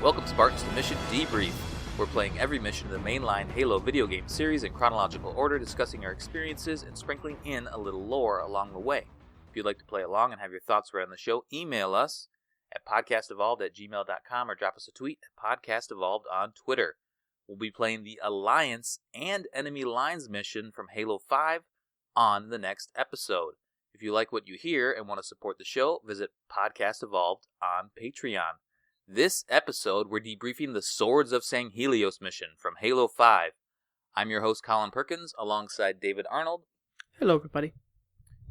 Welcome, Spartans, to Mission Debrief. We're playing every mission of the mainline Halo video game series in chronological order, discussing our experiences and sprinkling in a little lore along the way. If you'd like to play along and have your thoughts read on the show, email us at podcastevolved@gmail.com or drop us a tweet at podcastevolved on Twitter. We'll be playing the Alliance and Enemy Lines mission from Halo 5 on the next episode. If you like what you hear and want to support the show, visit Podcast Evolved on Patreon. This episode, we're debriefing the Swords of Sanghelios mission from Halo 5. I'm your host, Colin Perkins, alongside David Arnold. Hello, everybody.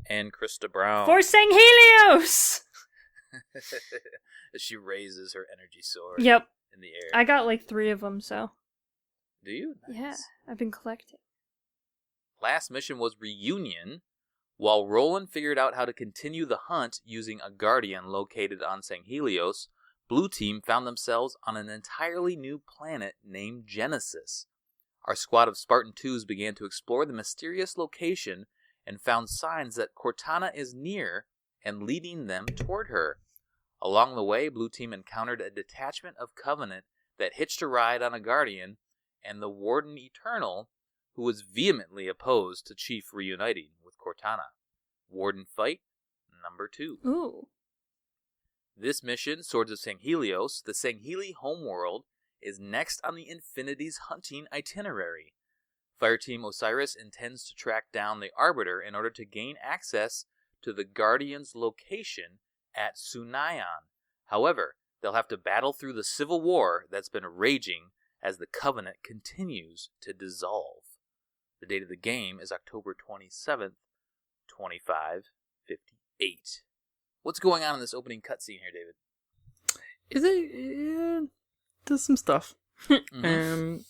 And Krysta Brown. For Sanghelios! As she raises her energy sword in the air. I got like 3 of them, so. Do you? Nice. Yeah, I've been collecting. Last mission was Reunion. While Roland figured out how to continue the hunt using a Guardian located on Sanghelios, Blue Team found themselves on an entirely new planet named Genesis. Our squad of Spartan 2s began to explore the mysterious location and found signs that Cortana is near and leading them toward her. Along the way, Blue Team encountered a detachment of Covenant that hitched a ride on a Guardian and the Warden Eternal, who was vehemently opposed to Chief reuniting with Cortana. Warden fight number 2. Ooh. This mission, Swords of Sanghelios, the Sangheli homeworld, is next on the Infinity's hunting itinerary. Fireteam Osiris intends to track down the Arbiter in order to gain access to the Guardian's location at Sunayon. However, they'll have to battle through the civil war that's been raging as the Covenant continues to dissolve. The date of the game is October 27th, 2558. What's going on in this opening cutscene here, David? Is it? There's some stuff. Mm-hmm.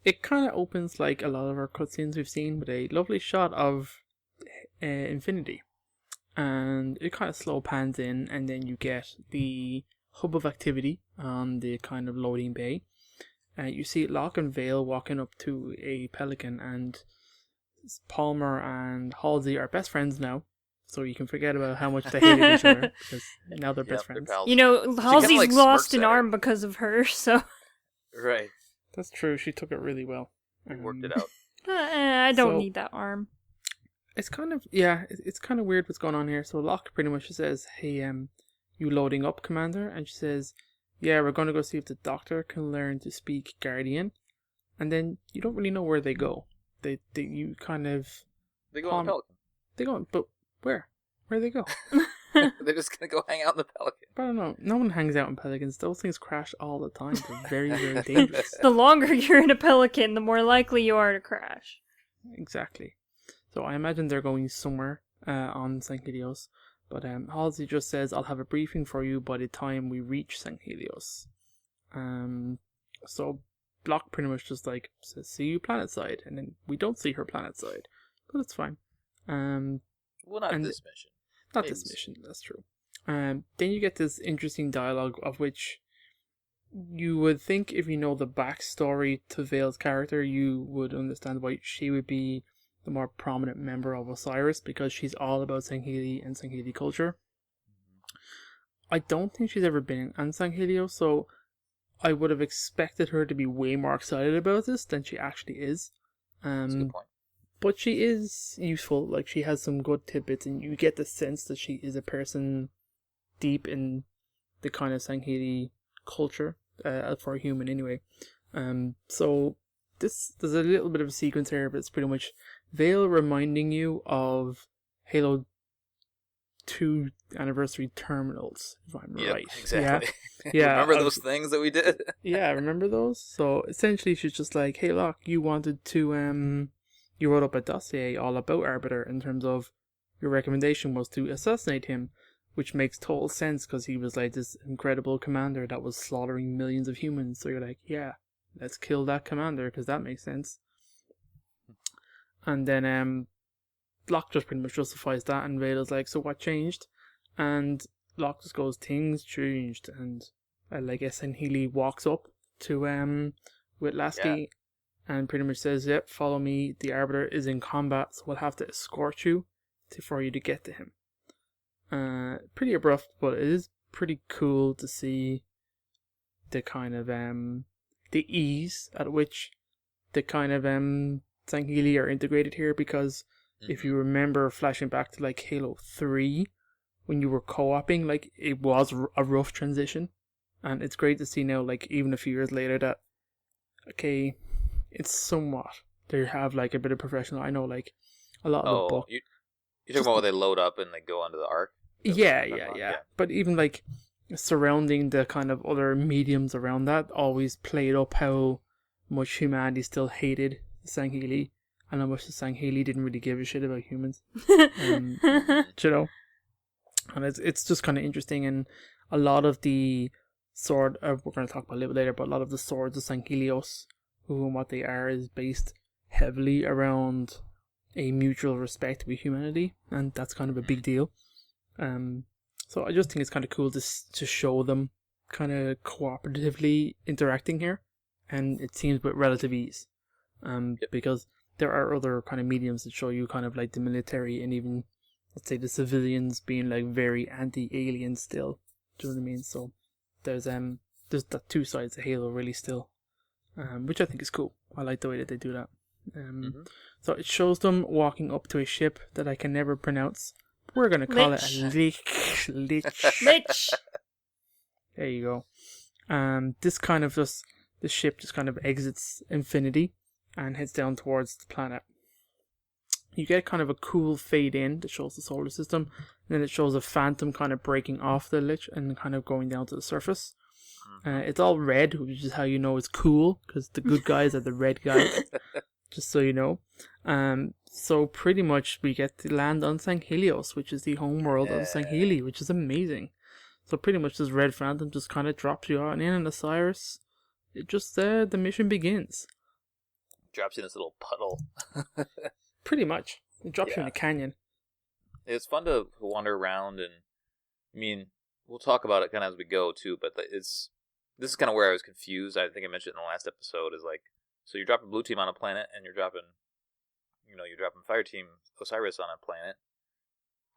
It kind of opens like a lot of our cutscenes we've seen with a lovely shot of Infinity. And it kind of slow pans in, and then you get the hub of activity on the kind of loading bay. You see Locke and Vale walking up to a Pelican, and Palmer and Halsey are best friends now. So you can forget about how much they hated each other, because now they're best friends. You know, Halsey's lost an arm because of her, so... Right. That's true, she took it really well. We worked it out. I don't need that arm. It's kind of, it's kind of weird what's going on here. So Locke pretty much says, hey, you loading up, Commander? And she says, yeah, we're going to go see if the Doctor can learn to speak Guardian. And then you don't really know where they go. They you kind of... They go on the Pelican. They go on, but where? Where they go? They're just going to go hang out in the Pelican. I don't know. No one hangs out in Pelicans. Those things crash all the time. They're very, very dangerous. The longer you're in a Pelican, the more likely you are to crash. Exactly. So I imagine they're going somewhere on Sanghelios. But Halsey just says, I'll have a briefing for you by the time we reach Sanghelios. So Block pretty much just like says, see you planetside. And then we don't see her planetside. But it's fine. Well, not this mission. Not this mission, that's true. Then you get this interesting dialogue of which you would think if you know the backstory to Vale's character, you would understand why she would be the more prominent member of Osiris, because she's all about Sangheli and Sangheli culture. I don't think she's ever been on Sanghelios, so I would have expected her to be way more excited about this than she actually is. That's a good point. But she is useful, like she has some good tidbits, and you get the sense that she is a person deep in the kind of Sangheli culture, for a human anyway. So there's a little bit of a sequence here, but it's pretty much Vale reminding you of Halo 2 anniversary terminals, if I'm right. Exactly. Yeah. Remember those things that we did? Yeah, remember those? So essentially she's just like, hey Locke, you wanted to, you wrote up a dossier all about Arbiter in terms of your recommendation was to assassinate him, which makes total sense because he was like this incredible commander that was slaughtering millions of humans. So you're like, yeah, let's kill that commander because that makes sense. And then Locke just pretty much justifies that, and Vale's like, so what changed? And Locke just goes, things changed. And I guess Sangheli walks up to with Lasky. And pretty much says, yep, follow me. The Arbiter is in combat, so we'll have to escort you for you to get to him. Pretty abrupt, but it is pretty cool to see the kind of the ease at which the kind of Sangheli are integrated here, because if you remember flashing back to like Halo 3, when you were co-oping, like it was a rough transition, and it's great to see now, like even a few years later, that okay, it's somewhat they have like a bit of professional. I know like a lot of the book. You're talking about when they load up and they go onto the Ark? Yeah. But even like surrounding the kind of other mediums around that always played up how much humanity still hated the Sangheli, and how much the Sangheli didn't really give a shit about humans. You know? And it's just kind of interesting, and a lot of the sword, we're going to talk about a little bit later, but a lot of the swords of Sanghelios, who and what they are, is based heavily around a mutual respect with humanity, and that's kind of a big deal. So I just think it's kind of cool to show them kind of cooperatively interacting here, and it seems with relative ease, because there are other kind of mediums that show you kind of like the military and even, let's say, the civilians being like very anti-alien still. Do you know what I mean? So there's the two sides of Halo really still, which I think is cool. I like the way that they do that. So it shows them walking up to a ship that I can never pronounce. We're going to call it a Lich. Lich. There you go. This kind of just, the ship just kind of exits Infinity and heads down towards the planet. You get kind of a cool fade in that shows the solar system, and then it shows a phantom kind of breaking off the Lich and kind of going down to the surface. It's all red, which is how you know it's cool, because the good guys are the red guys, just so you know. So pretty much we get to land on Sanghelios, which is the home world of Sangheli, which is amazing. So pretty much this red phantom just kind of drops you out and in, and Osiris, it just, the mission begins. Drops you in this little puddle. Pretty much. It drops you in a canyon. It's fun to wander around, and I mean, we'll talk about it kind of as we go too, but this is kind of where I was confused. I think I mentioned in the last episode, is like, so you're dropping blue team on a planet, and you're dropping fire team Osiris on a planet.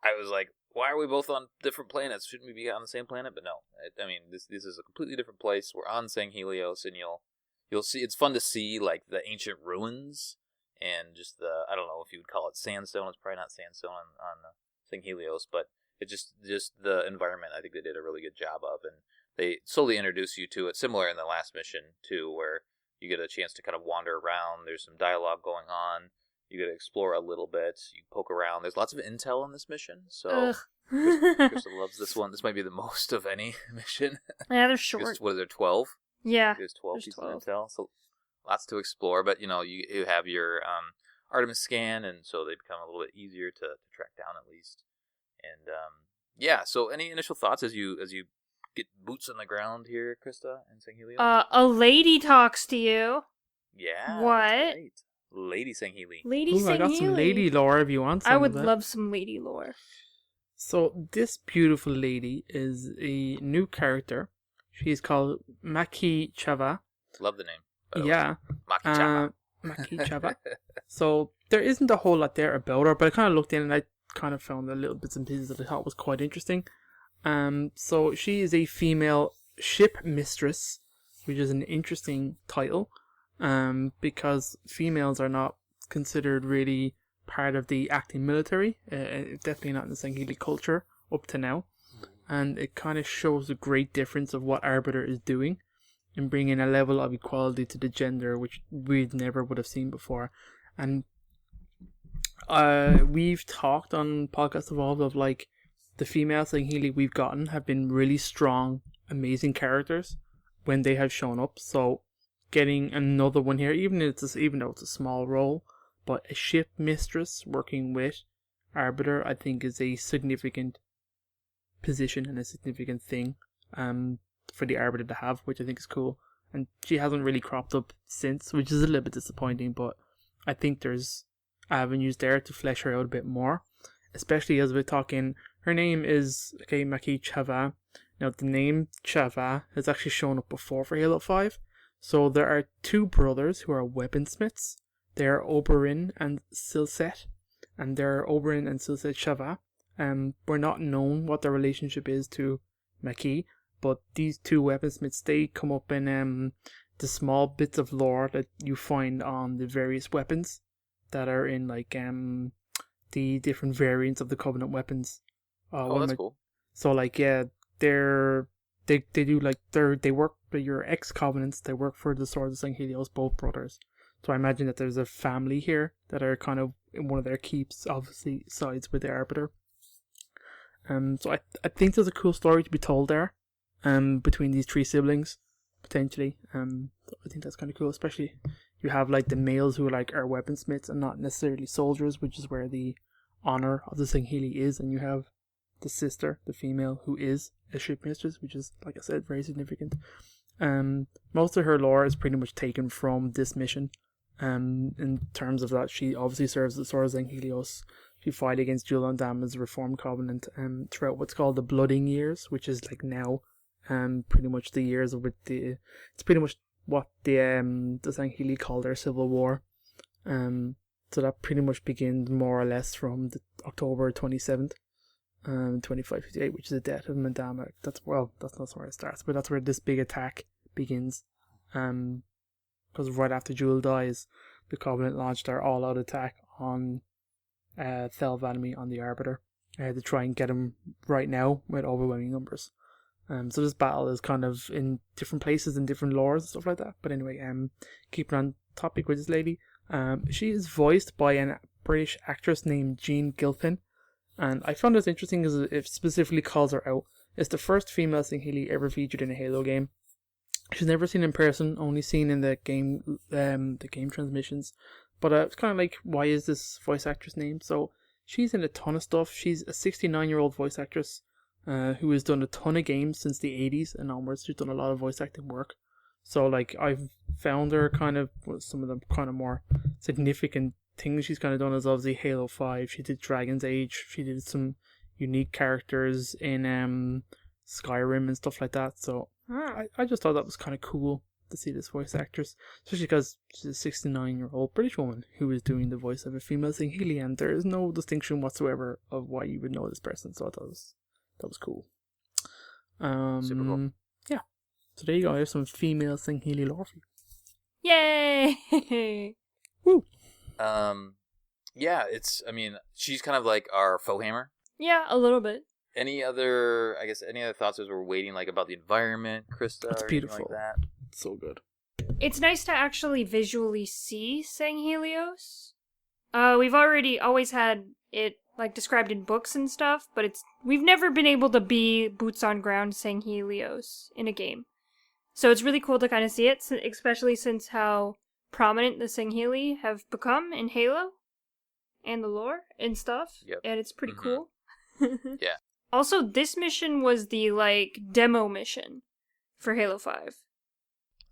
I was like, why are we both on different planets? Shouldn't we be on the same planet? But no, I mean, this is a completely different place. We're on Sanghelios, and you'll see. It's fun to see like the ancient ruins and just the, I don't know if you would call it sandstone. It's probably not sandstone on Sanghelios, but it's just the environment. I think they did a really good job of, and they slowly introduce you to it. Similar in the last mission too, where you get a chance to kind of wander around. There's some dialogue going on. You get to explore a little bit. You poke around. There's lots of intel on this mission, so Krysta loves this one. This might be the most of any mission. Yeah, they're short. What is there, 12? Yeah. There's 12 pieces of intel, so lots to explore. But, you have your Artemis scan, and so they become a little bit easier to track down at least. And, so any initial thoughts as you get boots on the ground here, Krysta, and Sanghelios? A lady talks to you. Yeah. What? That's right. Lady Sangheli. Lady Sangheli. I got some lady lore if you want some. I would love some lady lore. So this beautiful lady is a new character. She's called Maki Chava. Love the name. Yeah. Maki Chava. Maki Chava. So there isn't a whole lot there about her, but I kind of looked in and I kind of found the little bits and pieces that I thought was quite interesting. So she is a female ship mistress, which is an interesting title. Because females are not considered really part of the acting military, definitely not in the Sangheli culture up to now, and it kind of shows a great difference of what Arbiter is doing in bringing a level of equality to the gender which we never would have seen before. And we've talked on Podcast Evolved of like the female Sangheli we've gotten have been really strong, amazing characters when they have shown up. So getting another one here, even though it's a small role, but a ship mistress working with Arbiter, I think is a significant position and a significant thing for the Arbiter to have, which I think is cool. And she hasn't really cropped up since, which is a little bit disappointing, but I think there's avenues there to flesh her out a bit more, especially as we're talking. Her name is Maki Chava. Now the name Chava has actually shown up before for Halo 5. So there are two brothers who are weaponsmiths. They are Oberyn and Silset, and they're Oberyn and Silset Chava. We're not known what their relationship is to Maki, but these two weaponsmiths, they come up in the small bits of lore that you find on the various weapons that are in like the different variants of the Covenant weapons. That's cool. So like yeah, they do like they work for your ex-Covenants. They work for the Swords of Sanghelios, both brothers. So I imagine that there's a family here that are kind of in one of their keeps, obviously sides with the Arbiter. So I think there's a cool story to be told there, between these three siblings, potentially. So I think that's kind of cool, especially you have like the males who are weaponsmiths and not necessarily soldiers, which is where the honor of the Sangheli is, and you have the sister, the female, who is a shipmistress, which is, like I said, very significant. Most of her lore is pretty much taken from this mission. In terms of that, she obviously serves the Swords of Sanghelios. She fought against Julian Dam's Reformed Covenant throughout what's called the Blooding Years, which is like now, pretty much the years with the. It's pretty much what the Sangheli call their civil war. So that pretty much begins more or less from the October 27th, 2558, which is the death of Madama. That's not where it starts, but that's where this big attack begins. Because right after Jewel dies, the Covenant launched their all-out attack on Thel Vanami, on the Arbiter, to try and get him right now with overwhelming numbers. So this battle is kind of in different places and different lores and stuff like that. But anyway, keeping on topic with this lady, she is voiced by a British actress named Jean Gilpin, and I found this interesting because it specifically calls her out. It's the first female Sangheli ever featured in a Halo game. She's never seen in person, only seen in the game transmissions. But it's kind of like, why is this voice actress named? So she's in a ton of stuff. She's a 69-year-old voice actress who has done a ton of games since the 80s and onwards. She's done a lot of voice acting work. So like I've found her kind of some of the kind of more significant things she's kind of done is obviously Halo 5. She did Dragon's Age. She did some unique characters in Skyrim and stuff like that. So I just thought that was kind of cool to see this voice actress, especially because she's a 69-year-old British woman who is doing the voice of a female Sangheli, and there is no distinction whatsoever of why you would know this person. So I thought that was cool. Super cool. Yeah. So there you go. Here's some female Sangheli lore for you. Yay! Woo! Yeah, she's kind of like our Fohammer. Yeah, a little bit. Any other thoughts as we're waiting, like about the environment, Krysta? It's beautiful. Like that? It's so good. It's nice to actually visually see Sanghelios. We've already always had it like described in books and stuff, but we've never been able to be boots on ground Sanghelios in a game. So it's really cool to kind of see it, especially since how prominent the Sangheli have become in Halo and the lore and stuff. Yep. And it's pretty cool. Yeah. Also, this mission was the like demo mission for Halo 5.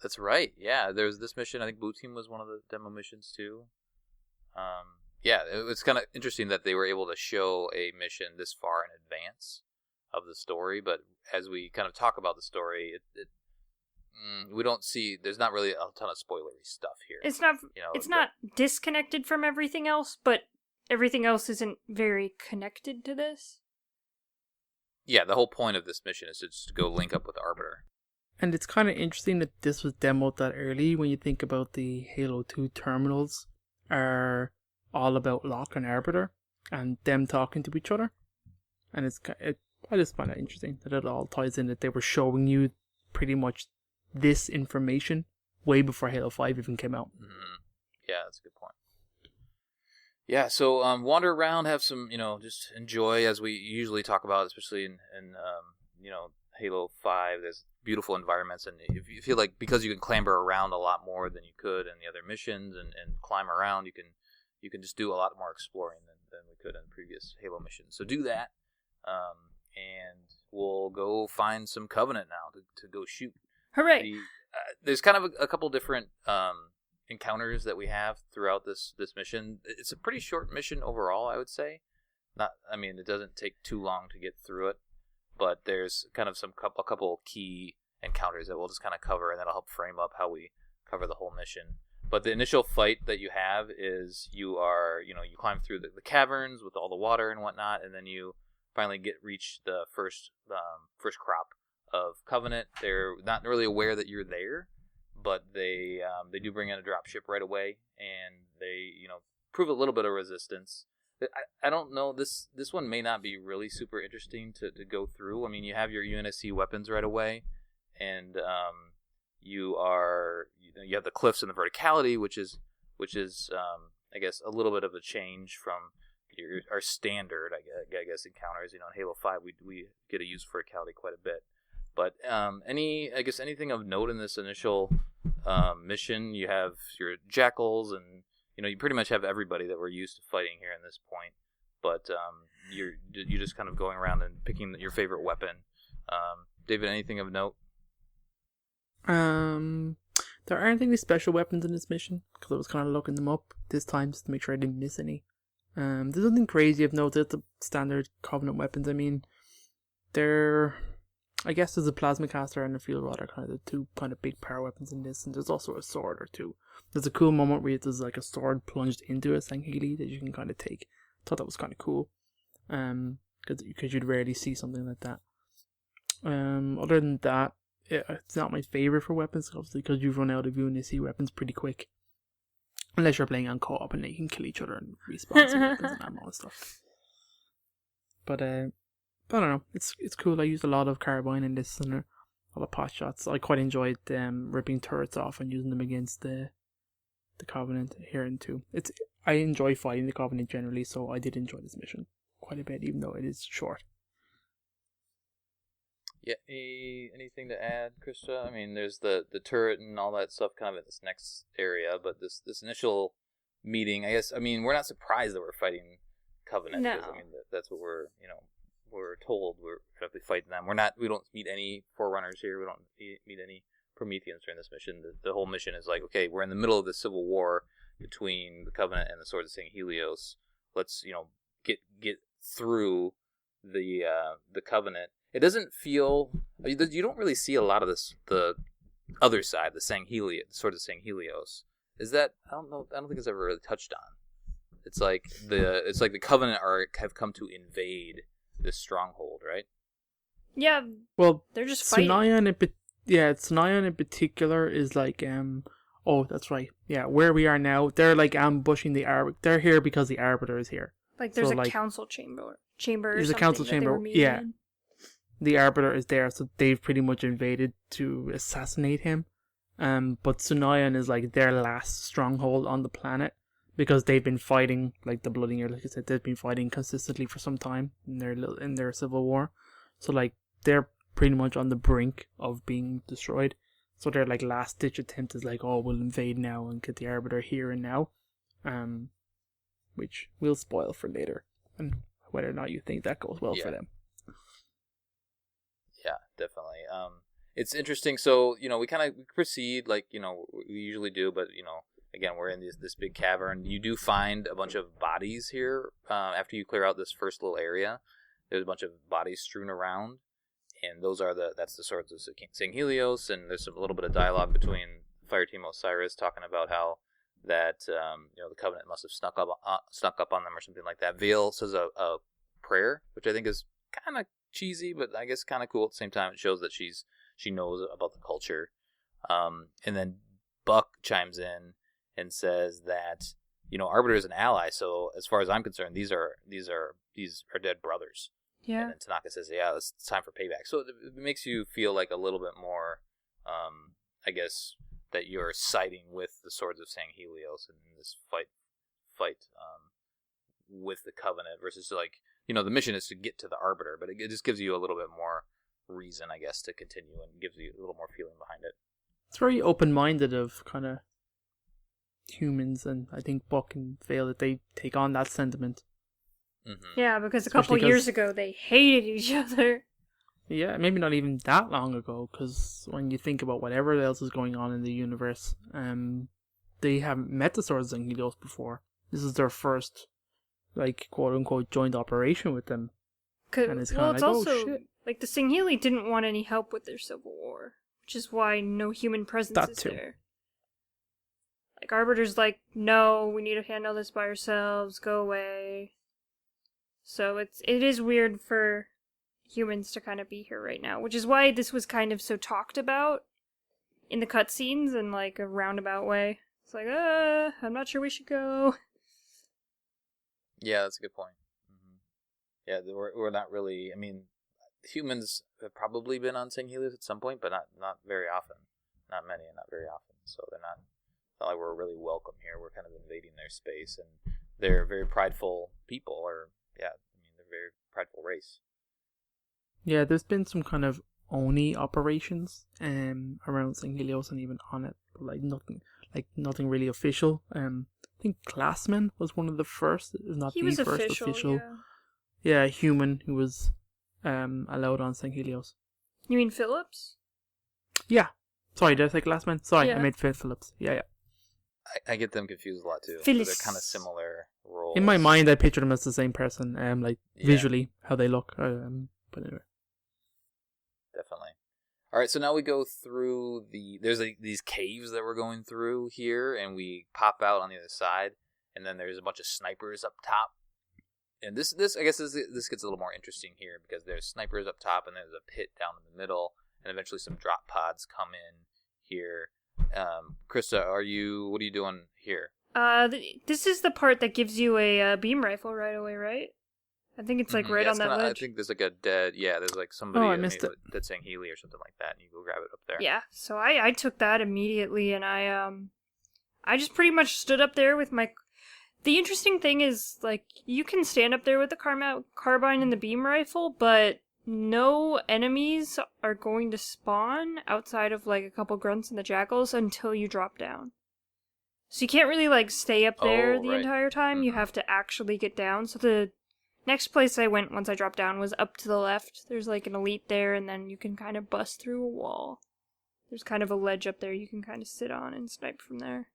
That's right. Yeah, there's this mission. I think Blue Team was one of the demo missions too. Yeah, it was kind of interesting that they were able to show a mission this far in advance of the story. But as we kind of talk about the story, we don't see. There's not really a ton of spoilery stuff here. It's not. It's not disconnected from everything else, but everything else isn't very connected to this. Yeah, the whole point of this mission is just to go link up with the Arbiter. And it's kind of interesting that this was demoed that early when you think about the Halo 2 terminals are all about Locke and Arbiter and them talking to each other. And I just find it interesting that it all ties in, that they were showing you pretty much this information way before Halo 5 even came out. Mm-hmm. Yeah, that's a good point. Yeah, so wander around, have some, just enjoy, as we usually talk about, especially in Halo 5. There's beautiful environments, and if you feel like because you can clamber around a lot more than you could in the other missions and climb around, you can just do a lot more exploring than we could in previous Halo missions. So do that, and we'll go find some Covenant now to go shoot. Hooray! There's kind of a couple different encounters that we have throughout this mission. It's a pretty short mission overall, I would say. It doesn't take too long to get through it, but there's kind of a couple key encounters that we'll just kind of cover, and that'll help frame up how we cover the whole mission. But the initial fight that you have is you climb through the caverns with all the water and whatnot, and then you finally reach the first crop of Covenant. They're not really aware that you're there, but they do bring in a dropship right away, and they prove a little bit of resistance. I don't know, this one may not be really super interesting to go through. I mean, you have your UNSC weapons right away, and you have the cliffs and the verticality, which is I guess a little bit of a change from our standard I guess encounters. In Halo 5 we get to use verticality quite a bit. But anything of note in this initial mission? You have your jackals, and you pretty much have everybody that we're used to fighting here in this point. But you're just kind of going around and picking your favorite weapon. David, anything of note? There aren't any special weapons in this mission because I was kind of looking them up this time just to make sure I didn't miss any. There's nothing crazy of note. There's the standard Covenant weapons. I mean, I guess there's a plasma caster and a field rod are kind of the two kind of big power weapons in this, and there's also a sword or two. There's a cool moment where there's like a sword plunged into a Sangheli that you can kind of take. Thought that was kind of cool, because you'd rarely see something like that. Other than that, it's not my favorite for weapons, obviously, because you've run out of UNSC weapons pretty quick, unless you're playing on co-op and they can kill each other and respawn some weapons and ammo and stuff. But I don't know. It's cool. I used a lot of carbine in this and a lot of pot shots. I quite enjoyed ripping turrets off and using them against the Covenant here and too. I enjoy fighting the Covenant generally, so I did enjoy this mission quite a bit, even though it is short. Yeah. Anything to add, Krysta? I mean, there's the turret and all that stuff kind of in this next area, but this initial meeting, I guess. I mean, we're not surprised that we're fighting Covenant. No. Because, I mean, that's what we're told. We're going to be fighting them. We don't meet any Forerunners here. We don't meet any Prometheans during this mission. The whole mission is like, okay, we're in the middle of the civil war between the Covenant and the Swords of Sanghelios. Let's get through the Covenant. It doesn't feel, you don't really see a lot of the other side, the Swords of Sanghelios. Is that, I don't know. I don't think it's ever really touched on. It's like the Covenant have come to invade this stronghold, right? Yeah. Well, they're just fighting. Scion in particular is like oh, that's right. Yeah, where we are now, they're like ambushing the Arbiter. They're here because the Arbiter is here. Like there's a council chamber. There's a council chamber. Yeah. In. The Arbiter is there, so they've pretty much invaded to assassinate him. But Sunion is like their last stronghold on the planet because they've been fighting like the Bloody Year. Like I said, they've been fighting consistently for some time in their civil war. So like they're pretty much on the brink of being destroyed. So their like last ditch attempt is like, oh, we'll invade now and get the Arbiter here and now, which we'll spoil for later, and whether or not you think that goes well for them. Yeah, definitely. It's interesting. So, we kind of proceed like, we usually do, but, again, we're in this big cavern. You do find a bunch of bodies here. After you clear out this first little area, there's a bunch of bodies strewn around, and that's the Swords of Sanghelios, and there's a little bit of dialogue between Fireteam Osiris talking about how that, the Covenant must have snuck up on them or something like that. Vale says a prayer, which I think is kind of cheesy, but I guess kind of cool at the same time. It shows that she knows about the culture. And then Buck chimes in and says that Arbiter is an ally. So as far as I'm concerned, these are dead brothers. Yeah. And then Tanaka says, "Yeah, it's time for payback." So it makes you feel like a little bit more, I guess, that you're siding with the Swords of Sanghelios in this fight with the Covenant versus like. The mission is to get to the Arbiter, but it just gives you a little bit more reason, I guess, to continue and gives you a little more feeling behind it. It's very open-minded of kind of humans, and I think Buck and Vale that they take on that sentiment. Mm-hmm. Yeah, because a couple years ago they hated each other. Yeah, maybe not even that long ago, because when you think about whatever else is going on in the universe, they haven't met the Swords of Sanghelios before. This is their first, like, quote-unquote, joint operation with them. And it's kind of like, also, oh, shit. Like, the Sangheli didn't want any help with their civil war, which is why no human presence is there. Like, Arbiter's like, no, we need to handle this by ourselves, go away. So it is weird for humans to kind of be here right now, which is why this was kind of so talked about in the cutscenes in like a roundabout way. It's like, I'm not sure we should go. Yeah, that's a good point. Yeah, we're not really. I mean, humans have probably been on Sanghelios at some point, but not very often. Not many, and not very often. So they're not. It's not like we're really welcome here. We're kind of invading their space, and they're very prideful people. Or yeah, I mean, they're a very prideful race. Yeah, there's been some kind of Oni operations around Sanghelios and even on it, but nothing really official. I think Glassman was one of the first, if not He the was first official. Yeah, human who was allowed on Sanghelios. You mean Phillips? Yeah. Sorry, did I say Glassman? Sorry, Yeah. I made Phillips. Yeah. I get them confused a lot too. Phyllis. They're kind of similar roles. In my mind, I picture them as the same person. Yeah. Visually how they look. But anyway. Definitely. All right, so now we go through there's these caves that we're going through here, and we pop out on the other side, and then there's a bunch of snipers up top. And this I guess this gets a little more interesting here because there's snipers up top, and there's a pit down in the middle, and eventually some drop pods come in here. Krysta, what are you doing here? This is the part that gives you a beam rifle right away, right? I think it's like right on that ledge. I think there's like a there's like somebody I missed it. that's saying Healy or something like that, and you go grab it up there. Yeah, so I took that immediately, and I just pretty much stood up there with my. The interesting thing is, like, you can stand up there with the carbine and the beam rifle, but no enemies are going to spawn outside of like a couple grunts and the jackals until you drop down. So you can't really like stay up there the entire time. Mm-hmm. You have to actually get down. So the next place I went once I dropped down was up to the left. There's like an elite there, and then you can kind of bust through a wall. There's kind of a ledge up there you can kind of sit on and snipe from there.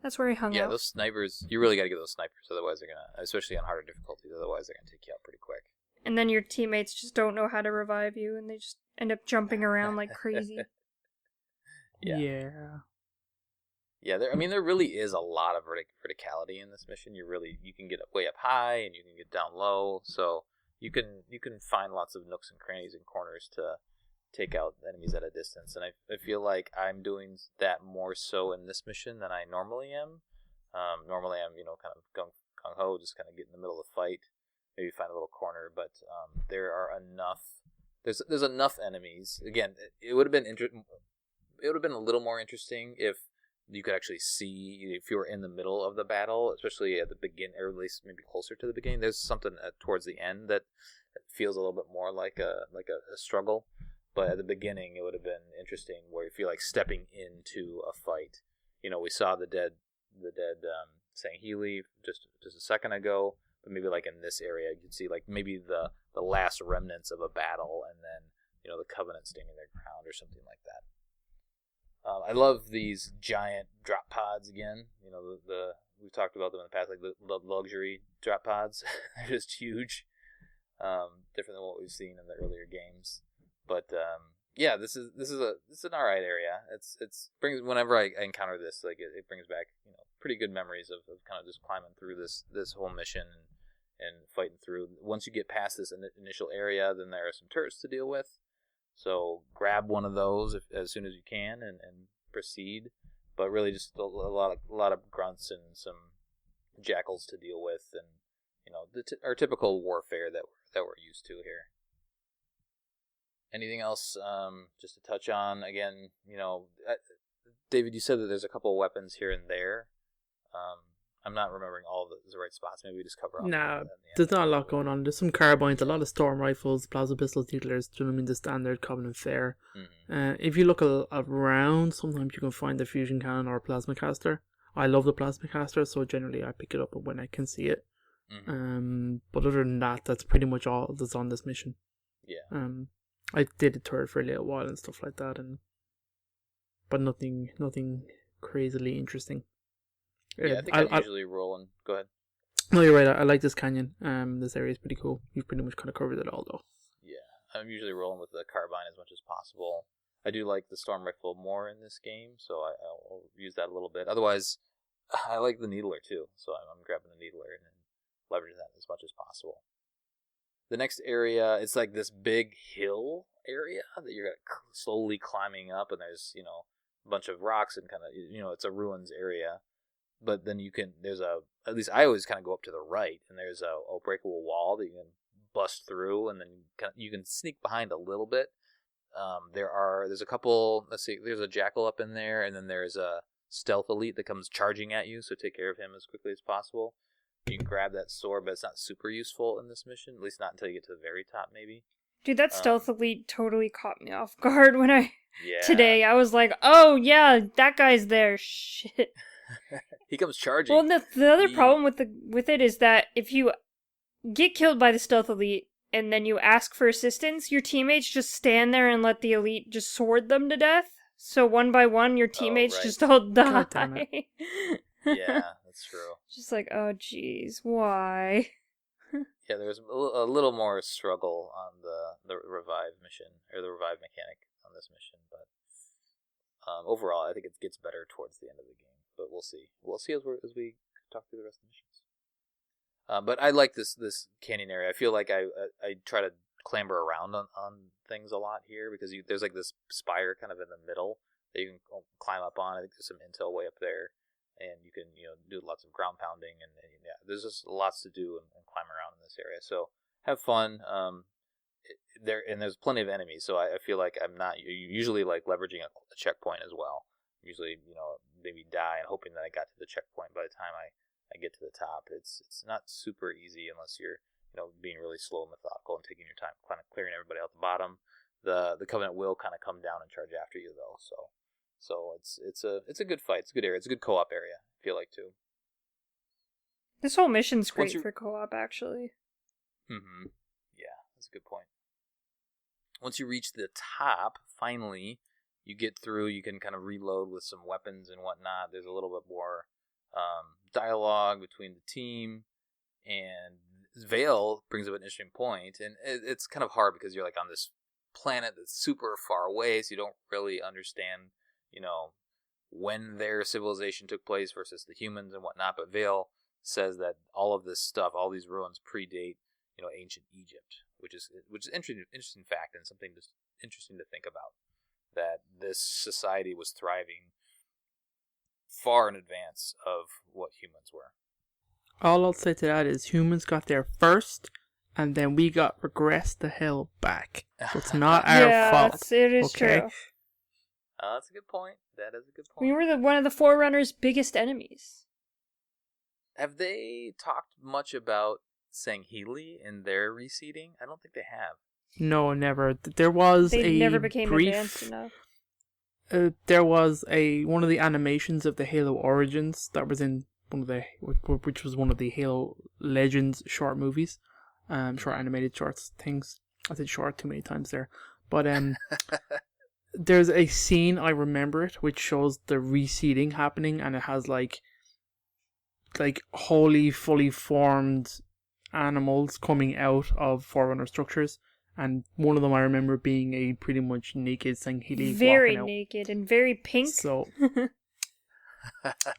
That's where I hung out. Yeah, those snipers, you really got to get those snipers, otherwise they're going to, especially on harder difficulties, otherwise they're going to take you out pretty quick. And then your teammates just don't know how to revive you, and they just end up jumping around like crazy. Yeah. Yeah, there really is a lot of verticality in this mission. You can get way up high and you can get down low, so you can find lots of nooks and crannies and corners to take out enemies at a distance. And I feel like I'm doing that more so in this mission than I normally am. Normally I'm kind of gung ho, just kind of get in the middle of the fight, maybe find a little corner. But there are enough. There's enough enemies. Again, it would have been it would have been a little more interesting if you could actually see if you were in the middle of the battle, especially at the beginning, or at least maybe closer to the beginning. There's something towards the end that feels a little bit more like a struggle. But at the beginning, it would have been interesting where you feel like stepping into a fight. We saw the dead Sangheli just a second ago, but maybe like in this area, you could see like maybe the last remnants of a battle, and then the Covenant standing their ground or something like that. I love these giant drop pods again. We've talked about them in the past, like the luxury drop pods. They're just huge, different than what we've seen in the earlier games. But yeah, this is an alright area. It's brings whenever I encounter this, like it brings back pretty good memories of kind of just climbing through this whole mission and fighting through. Once you get past this initial area, then there are some turrets to deal with. So grab one of those as soon as you can and proceed. But really, just a lot of grunts and some jackals to deal with, and our typical warfare that we're used to here. Anything else just to touch on? Again, David, you said that there's a couple of weapons here and there. I'm not remembering all the right spots. Maybe we just cover all. Nah, there's not a lot going on. There's some carbines, a lot of storm rifles, plasma pistols, needlers. Do you know what I mean? The standard Covenant fare. Mm-hmm. If you look around, sometimes you can find the fusion cannon or a plasma caster. I love the plasma caster, so generally I pick it up when I can see it. Mm-hmm. But other than that, that's pretty much all that's on this mission. Yeah. I did a turret for a little while and stuff like that, but nothing crazily interesting. Yeah, I think I'm usually rolling. Go ahead. No, you're right. I like this canyon. This area is pretty cool. You've pretty much kind of covered it all, though. Yeah, I'm usually rolling with the carbine as much as possible. I do like the storm rifle more in this game, so I'll use that a little bit. Otherwise, I like the needler too, so I'm grabbing the needler and leveraging that as much as possible. The next area, it's like this big hill area that you're slowly climbing up, and there's a bunch of rocks and kind of it's a ruins area. But then at least I always kind of go up to the right, and there's a breakable wall that you can bust through, and then you can sneak behind a little bit. There's a couple. Let's see. There's a jackal up in there, and then there's a stealth elite that comes charging at you. So take care of him as quickly as possible. You can grab that sword, but it's not super useful in this mission. At least not until you get to the very top, maybe. Dude, that stealth elite totally caught me off guard when Yeah. Today I was like, oh yeah, that guy's there. Shit. He comes charging. Well, the other problem with it is that if you get killed by the stealth elite and then you ask for assistance, your teammates just stand there and let the elite just sword them to death. So one by one, your teammates just all die. God damn it. Yeah, that's true. Just like, oh jeez, why? Yeah, there's a little more struggle on the revive mission, or the revive mechanic on this mission, but overall, I think it gets better towards the end of the game. But we'll see. We'll see as we talk through the rest of the missions. But I like this canyon area. I feel like I try to clamber around on things a lot here because there's like this spire kind of in the middle that you can climb up on. I think there's some intel way up there, and you can do lots of ground pounding and yeah, there's just lots to do and climb around in this area. So have fun. There's plenty of enemies, so I feel like I'm not usually like leveraging a checkpoint as well. Usually, maybe die and hoping that I got to the checkpoint by the time I get to the top. It's not super easy unless you're being really slow and methodical and taking your time, kind of clearing everybody out the bottom. The Covenant will kind of come down and charge after you though. So it's a good fight. It's a good area. It's a good co-op area. I feel like too. This whole mission's great for co-op, actually. Mm-hmm. Yeah, that's a good point. Once you reach the top, finally, you get through. You can kind of reload with some weapons and whatnot. There's a little bit more dialogue between the team, and Vale brings up an interesting point, and it's kind of hard because you're like on this planet that's super far away, so you don't really understand, when their civilization took place versus the humans and whatnot. But Vale says that all of this stuff, all these ruins, predate, ancient Egypt, which is interesting fact and something just interesting to think about. That this society was thriving far in advance of what humans were. All I'll say to that is humans got there first, and then we got regressed the hell back. So it's not our fault. It is true. That's a good point. That is a good point. We were one of the Forerunners' biggest enemies. Have they talked much about Sangheli and their reseeding? I don't think they have. No, never. There was they a never became brief, advanced enough. There was one of the animations of the Halo Origins that was in which was one of the Halo Legends short movies, short animated shorts things. I said short too many times there, but there's a scene, I remember it, which shows the reseeding happening, and it has like wholly fully formed animals coming out of Forerunner structures. And one of them I remember being a pretty much naked Sangheli. Very naked and very pink. So,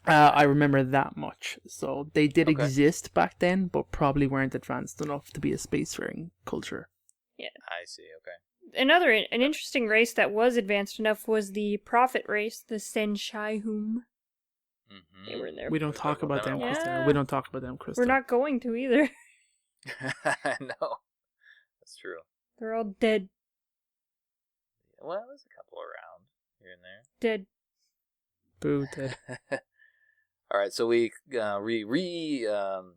I remember that much. So, they did exist back then, but probably weren't advanced enough to be a spacefaring culture. Yeah. I see, okay. An interesting race that was advanced enough was the Prophet race, the Senshai-hum. Mm-hmm. They were in there. We don't talk about them, Krysta. Yeah. We don't talk about them, Krysta. We're not going to either. No, that's true. They're all dead. Well, there's a couple around here and there. Dead. Boo, dead. All right, so we rearm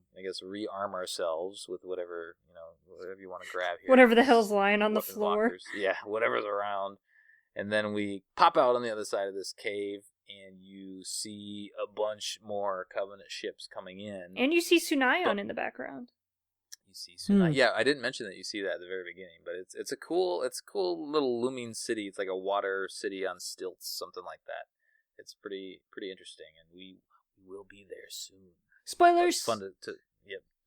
ourselves with whatever you want to grab here. Whatever the hell's lying on the floor. Lockers. Yeah, whatever's around, and then we pop out on the other side of this cave, and you see a bunch more Covenant ships coming in. And you see Sunayon in the background. You see Sunayon. Yeah, I didn't mention that you see that at the very beginning, but it's a cool little looming city. It's like a water city on stilts, something like that. It's pretty interesting, and we will be there soon. Spoilers. It's fun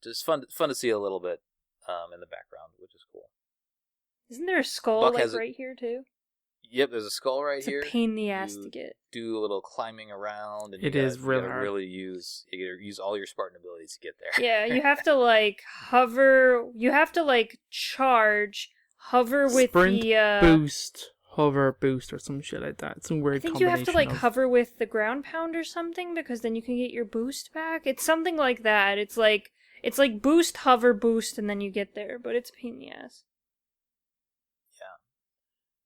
just fun to see a little bit in the background, which is cool. Isn't there a skull right here too? Yep, there's a skull right It's here. a pain in the ass You to get. do a little climbing around, and It you is really gotta hard. really use all your Spartan abilities to get there. Yeah, you have to like hover. You have to like charge, hover with Sprint, the boost, hover, boost, or some shit like that. Some weird I think you have to like of... hover with the ground pound or something because then you can get your boost back. It's something like that. It's like boost, hover, boost, and then you get there. But it's a pain in the ass.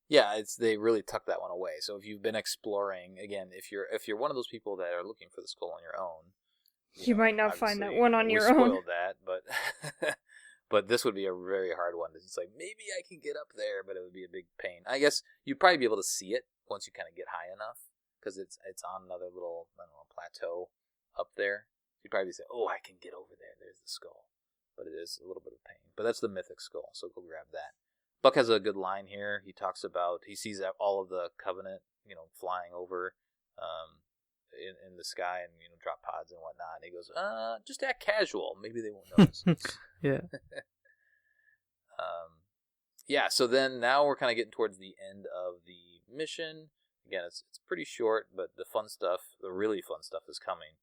Yeah, they really tuck that one away. So if you've been exploring, again, if you're one of those people that are looking for the skull on your own, You might not find that one on your own. We spoiled that, but but this would be a very hard one. It's like, maybe I can get up there, but it would be a big pain. I guess you'd probably be able to see it once you kind of get high enough, because it's on another little, I don't know, plateau up there. You'd probably say, oh, I can get over there. There's the skull. But it is a little bit of pain. But that's the mythic skull, so go grab that. Buck has a good line here. He talks about, he sees all of the Covenant, flying over in the sky and, drop pods and whatnot. And he goes, just act casual. Maybe they won't notice. Yeah. Yeah, so then now we're kind of getting towards the end of the mission. Again, it's pretty short, but the really fun stuff is coming.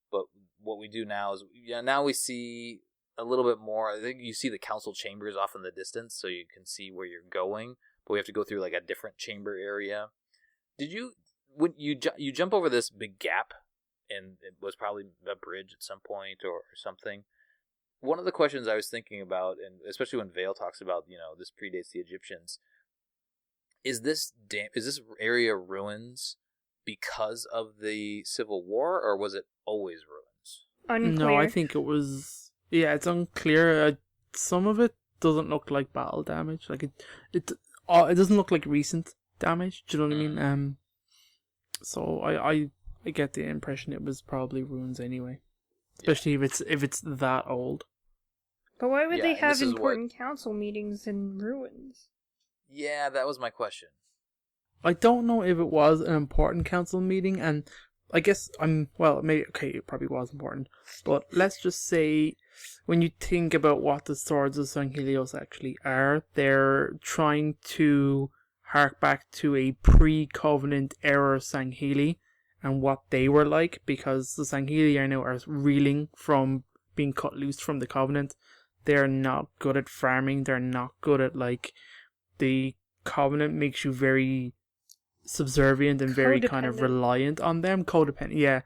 But what we do now is, now we see a little bit more. I think you see the council chambers off in the distance, so you can see where you're going. But we have to go through like a different chamber area. When you jump over this big gap, and it was probably a bridge at some point or something. One of the questions I was thinking about, and especially when Vale talks about, this predates the Egyptians, is this area ruins because of the Civil War, or was it always ruins? Unclear. No, I think it was. Yeah, it's unclear. Some of it doesn't look like battle damage. Like it doesn't look like recent damage. Do you know what I mean? So I get the impression it was probably ruins anyway, especially if it's that old. But why would they have important council meetings in ruins? Yeah, that was my question. I don't know if it was an important council meeting, and I guess it probably was important, but let's just say when you think about what the Swords of Sanghelios actually are, they're trying to hark back to a pre-Covenant era Sangheli and what they were like, because the Sangheli are reeling from being cut loose from the Covenant. They're not good at farming. They're not good at, the Covenant makes you very subservient and very kind of reliant on them. Codependent, yeah.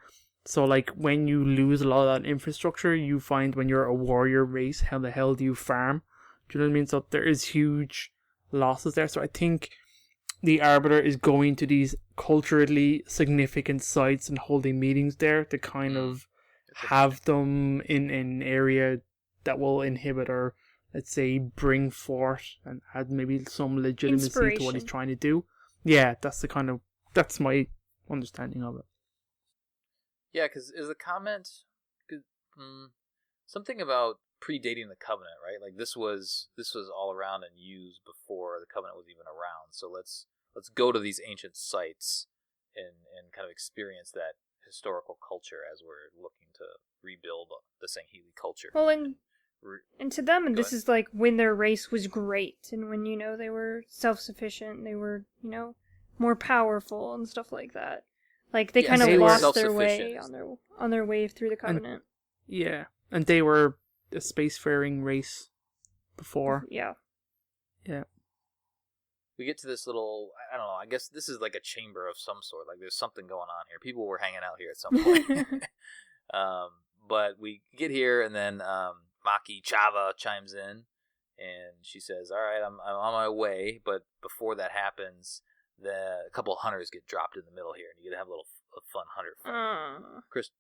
So, when you lose a lot of that infrastructure, you find when you're a warrior race, how the hell do you farm? Do you know what I mean? So there is huge losses there. So I think the Arbiter is going to these culturally significant sites and holding meetings there to kind of have them in an area that will inhibit or, let's say, bring forth and add maybe some legitimacy to what he's trying to do. Yeah, that's my understanding of it. Yeah, because is the comment something about predating the Covenant, right? Like this was all around and used before the Covenant was even around. So let's go to these ancient sites and kind of experience that historical culture as we're looking to rebuild the Sangheli culture. Well, and to them, this is like when their race was great, and when they were self-sufficient, they were more powerful and stuff like that. Like they kind of lost their way on their way through the Covenant. And they were a spacefaring race before. Yeah. We get to this little, I don't know, I guess this is like a chamber of some sort. Like there's something going on here. People were hanging out here at some point. But we get here, and then Maki Chava chimes in, and she says, all right, I'm on my way. But before that happens, a couple of hunters get dropped in the middle here, and you get to have a fun hunter fun. Krysta.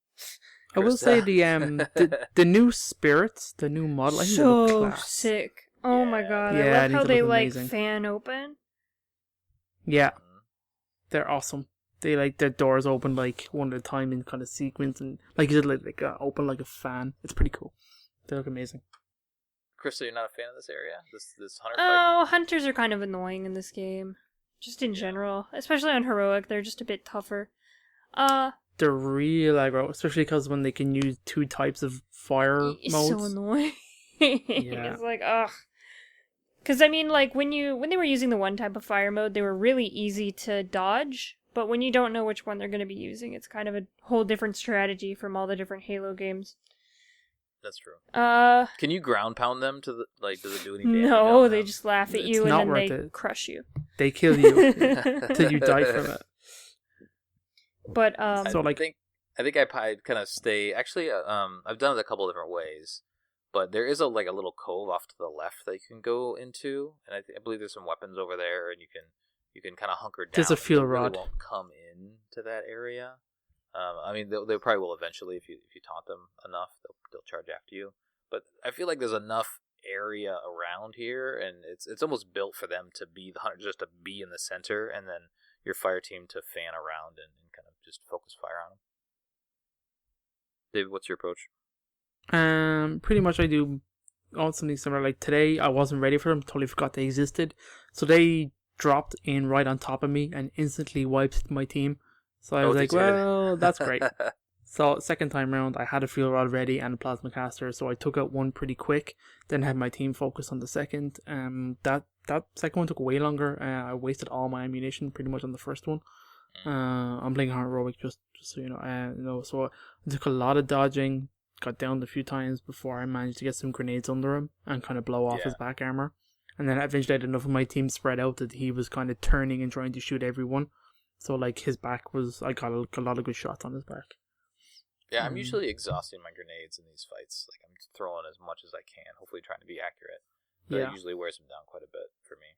I will say the new spirits, the new model, I think so sick. Oh my god, I love how they amazing. Fan open. Yeah, they're awesome. They their doors open one at a time in kind of sequence, and like you said, open like a fan. It's pretty cool. They look amazing. Krysta, you're not a fan of this area? This hunter fight? Oh, hunters are kind of annoying in this game. Just in general. Especially on Heroic, they're just a bit tougher. They're real aggro, especially because when they can use 2 types of fire modes. It's so annoying. It's like, ugh. Because I mean, like when they were using the one type of fire mode, they were really easy to dodge. But when you don't know which one they're going to be using, it's kind of a whole different strategy from all the different Halo games. That's true. Uh, Can you ground pound them to does it do any damage? no, they just laugh at It's you and not then worth they it. crush you. They kill you till you die from it. But So like, I think I kind of stay. Actually, I've done it a couple of different ways, but there is a little cove off to the left that you can go into, and I believe there's some weapons over there, and you can kind of hunker down. There's a fuel They really rod. won't come in to that area. I mean, they probably will eventually if you taunt them enough. They'll charge after you. But I feel like there's enough area around here, and it's almost built for them to be the hunter, just to be in the center, and then your fire team to fan around and kind of just focus fire on them. David, what's your approach? pretty much I do all something similar. Like today, I wasn't ready for them. Totally forgot they existed. So they dropped in right on top of me and instantly wiped my team. So I was like, well, that's great. So second time round, I had a fuel rod ready and a plasma caster, so I took out one pretty quick. Then had my team focus on the second. That second one took way longer. I wasted all my ammunition pretty much on the first one. I'm playing hard heroic just so you know. So I took a lot of dodging, got downed a few times before I managed to get some grenades under him and kind of blow off his back armor. And then eventually I had enough of my team spread out that he was kind of turning and trying to shoot everyone. So like his back was, I got a lot of good shots on his back. Yeah, I'm usually exhausting my grenades in these fights. Like I'm throwing as much as I can, hopefully trying to be accurate. But it usually wears them down quite a bit for me.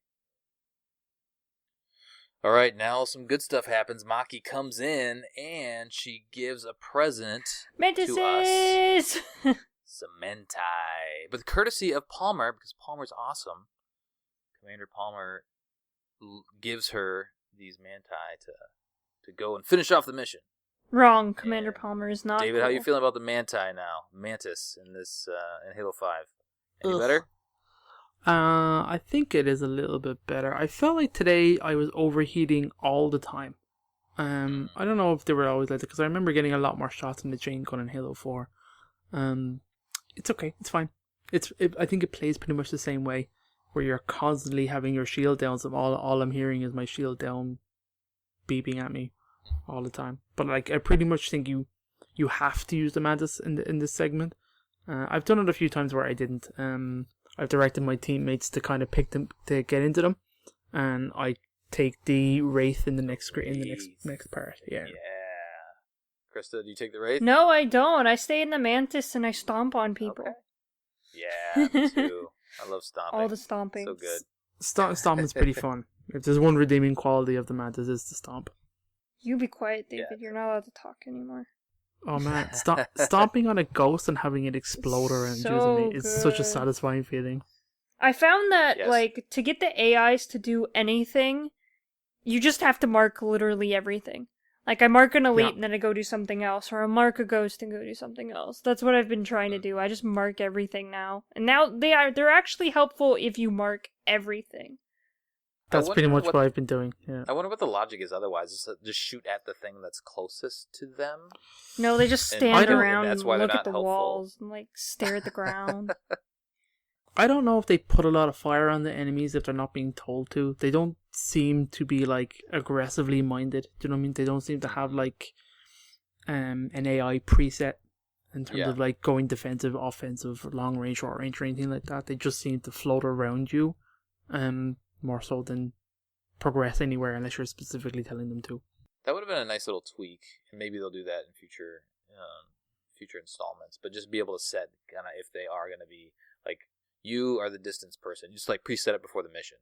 All right, now some good stuff happens. Maki comes in and she gives a present to us. Some mentai. But courtesy of Palmer, because Palmer's awesome. Commander Palmer gives her these manti to go and finish off the mission. Wrong. Commander Palmer is not. David, cool. how you feeling about the manti now? Mantis in this in Halo 5. Any better? I think it is a little bit better. I felt like today I was overheating all the time. I don't know if they were always like that, because I remember getting a lot more shots in the chain gun in Halo 4. It's okay. It's fine. I think it plays pretty much the same way, where you're constantly having your shield down. So all I'm hearing is my shield down beeping at me all the time. But like, I pretty much think you have to use the Mantis in this segment. I've done it a few times where I didn't. I've directed my teammates to kind of pick them to get into them, and I take the Wraith in the next part. Yeah. Krysta, do you take the Wraith? No, I don't. I stay in the Mantis and I stomp on people. Okay. Yeah, me too. I love stomping. All the stomping. So good. Stomping's pretty fun. If there's one redeeming quality of the Mantis, is the stomp. You be quiet, David. You're not allowed to talk anymore. Oh man, stomping on a ghost and having it explode around using me is such a satisfying feeling. I found that, like, to get the AIs to do anything, you just have to mark literally everything. Like, I mark an elite and then I go do something else, or I mark a ghost and go do something else. That's what I've been trying to do. I just mark everything now. And now they're actually helpful if you mark everything. That's pretty much what I've been doing. Yeah. I wonder what the logic is otherwise. Is just shoot at the thing that's closest to them? No, they just stand around and look at the helpful. walls and like stare at the ground. I don't know if they put a lot of fire on the enemies if they're not being told to. They don't seem to be like aggressively minded. Do you know what I mean? They don't seem to have like an AI preset in terms of like going defensive, offensive, long range, short range, or anything like that. They just seem to float around you. More so than progress anywhere unless you're specifically telling them to. That would have been a nice little tweak, and maybe they'll do that in future installments. But just be able to set kind of if they are going to be like, you are the distance person, just like preset it before the mission.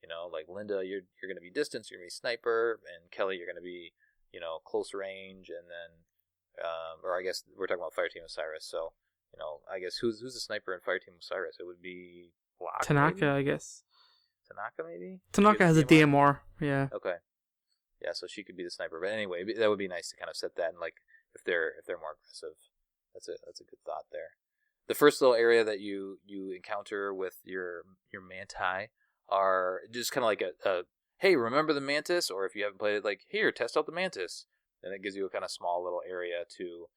You know, like Linda, you're going to be distance, you're going to be sniper, and Kelly, you're going to be close range, and then or I guess we're talking about Fireteam Osiris. So I guess who's the sniper in Fireteam Osiris? It would be Locke, Tanaka, maybe? I guess. Tanaka, maybe? Tanaka has a DMR, yeah. Okay. Yeah, so she could be the sniper. But anyway, that would be nice to kind of set that, and like if they're more aggressive, that's a good thought there. The first little area that you encounter with your manti are just kind of like a hey, remember the mantis? Or if you haven't played it, like, here, test out the mantis. And it gives you a kind of small little area to,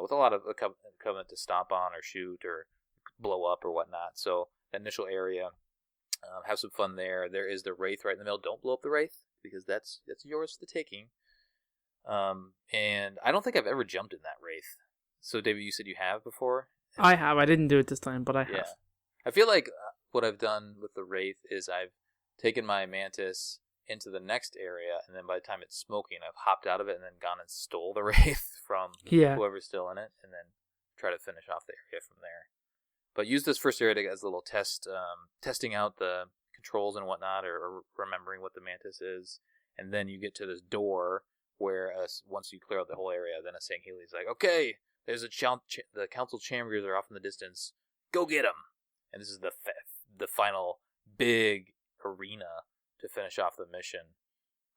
with a lot of covenant to stomp on or shoot or blow up or whatnot. So that initial area Have some fun there. There is the Wraith right in the middle. Don't blow up the Wraith, because that's yours for the taking. And I don't think I've ever jumped in that Wraith. So, David, you said you have before? I have. I didn't do it this time, but I have. Yeah. I feel like what I've done with the Wraith is I've taken my Mantis into the next area, and then by the time it's smoking, I've hopped out of it and then gone and stole the Wraith from whoever's still in it, and then try to finish off the area from there. But use this first area as a little test, testing out the controls and whatnot, or remembering what the Mantis is, and then you get to this door where once you clear out the whole area, then a Sangheli is like, okay, there's the council chambers are off in the distance, go get them! And this is the final big arena to finish off the mission.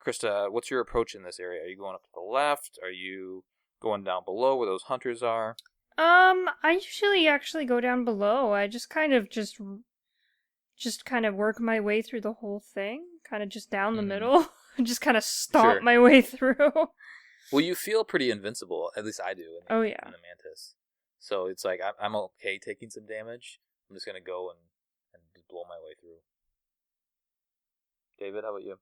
Krysta, what's your approach in this area? Are you going up to the left? Are you going down below where those hunters are? I usually actually go down below. I just kind of work my way through the whole thing, kind of just down the middle, just kind of stomp my way through. Well, you feel pretty invincible, at least I do. In the Mantis. So it's like I'm okay taking some damage. I'm just gonna go and just blow my way through. David, how about you?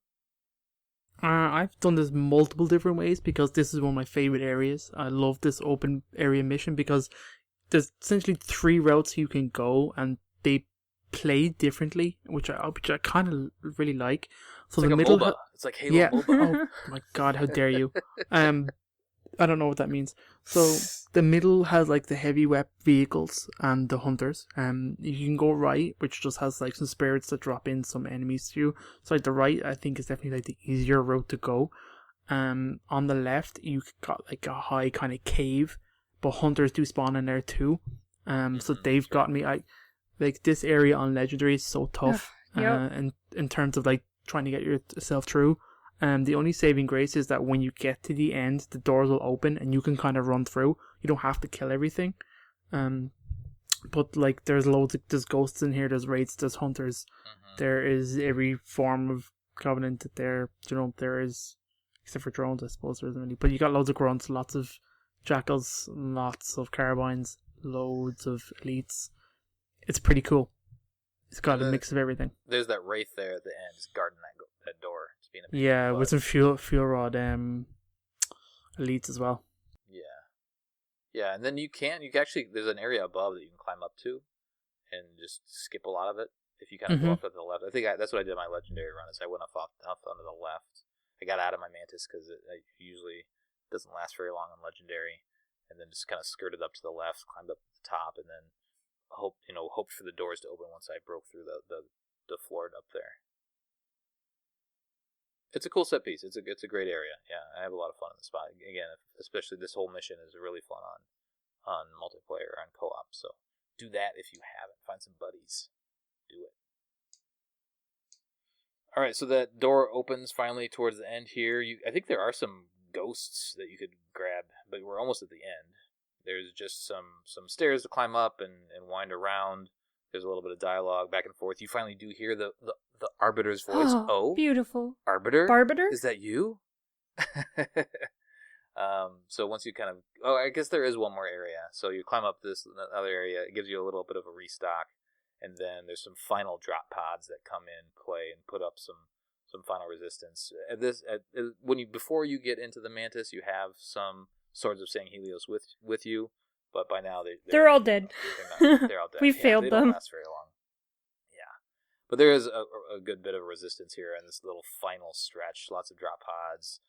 I've done this multiple different ways because this is one of my favorite areas. I love this open area mission because there's essentially 3 routes you can go, and they play differently, which I kind of really like. So it's the like middle, MOBA. It's like Halo MOBA. Oh my god, how dare you! I don't know what that means. So the middle has like the heavy vehicles and the hunters. You can go right, which just has like some spirits that drop in some enemies to you. So like the right, I think, is definitely like the easier route to go. On the left, you got like a high kind of cave, but hunters do spawn in there too. So they've got me. Like this area on Legendary is so tough. And in terms of like trying to get yourself through. The only saving grace is that when you get to the end, the doors will open and you can kind of run through. You don't have to kill everything. But like there's there's ghosts in here, there's wraiths, there's hunters. There is every form of covenant that there is, except for drones, I suppose there isn't really. But you got loads of grunts, lots of jackals, lots of carbines, loads of elites. It's pretty cool. It's got a mix of everything. There's that wraith there at the end, just guarding that door. Yeah, with some fuel rod elites as well. Yeah, and then you can actually, there's an area above that you can climb up to, and just skip a lot of it if you kind of go off to the left. I think that's what I did in my legendary run. Is I went off onto the left. I got out of my Mantis because it usually doesn't last very long on legendary, and then just kind of skirted up to the left, climbed up to the top, and then hoped for the doors to open once I broke through the floor up there. It's a cool set piece. It's a great area. Yeah, I have a lot of fun in the spot. Again, especially this whole mission is really fun on multiplayer, on co-op. So do that if you haven't. Find some buddies. Do it. All right, so that door opens finally towards the end here. I think there are some ghosts that you could grab, but we're almost at the end. There's just some stairs to climb up and wind around. There's a little bit of dialogue back and forth. You finally do hear the Arbiter's voice. Oh, beautiful. Arbiter? Barbiter? Is that you? So once you kind of... Oh, I guess there is one more area. So you climb up this other area. It gives you a little bit of a restock. And then there's some final drop pods that come in play and put up some final resistance. Before you get into the Mantis, you have some Swords of Sanghelios with you. But by now they're all dead. They're all dead. We failed them. They don't last very long. Yeah, but there is a good bit of resistance here in this little final stretch. Lots of drop pods,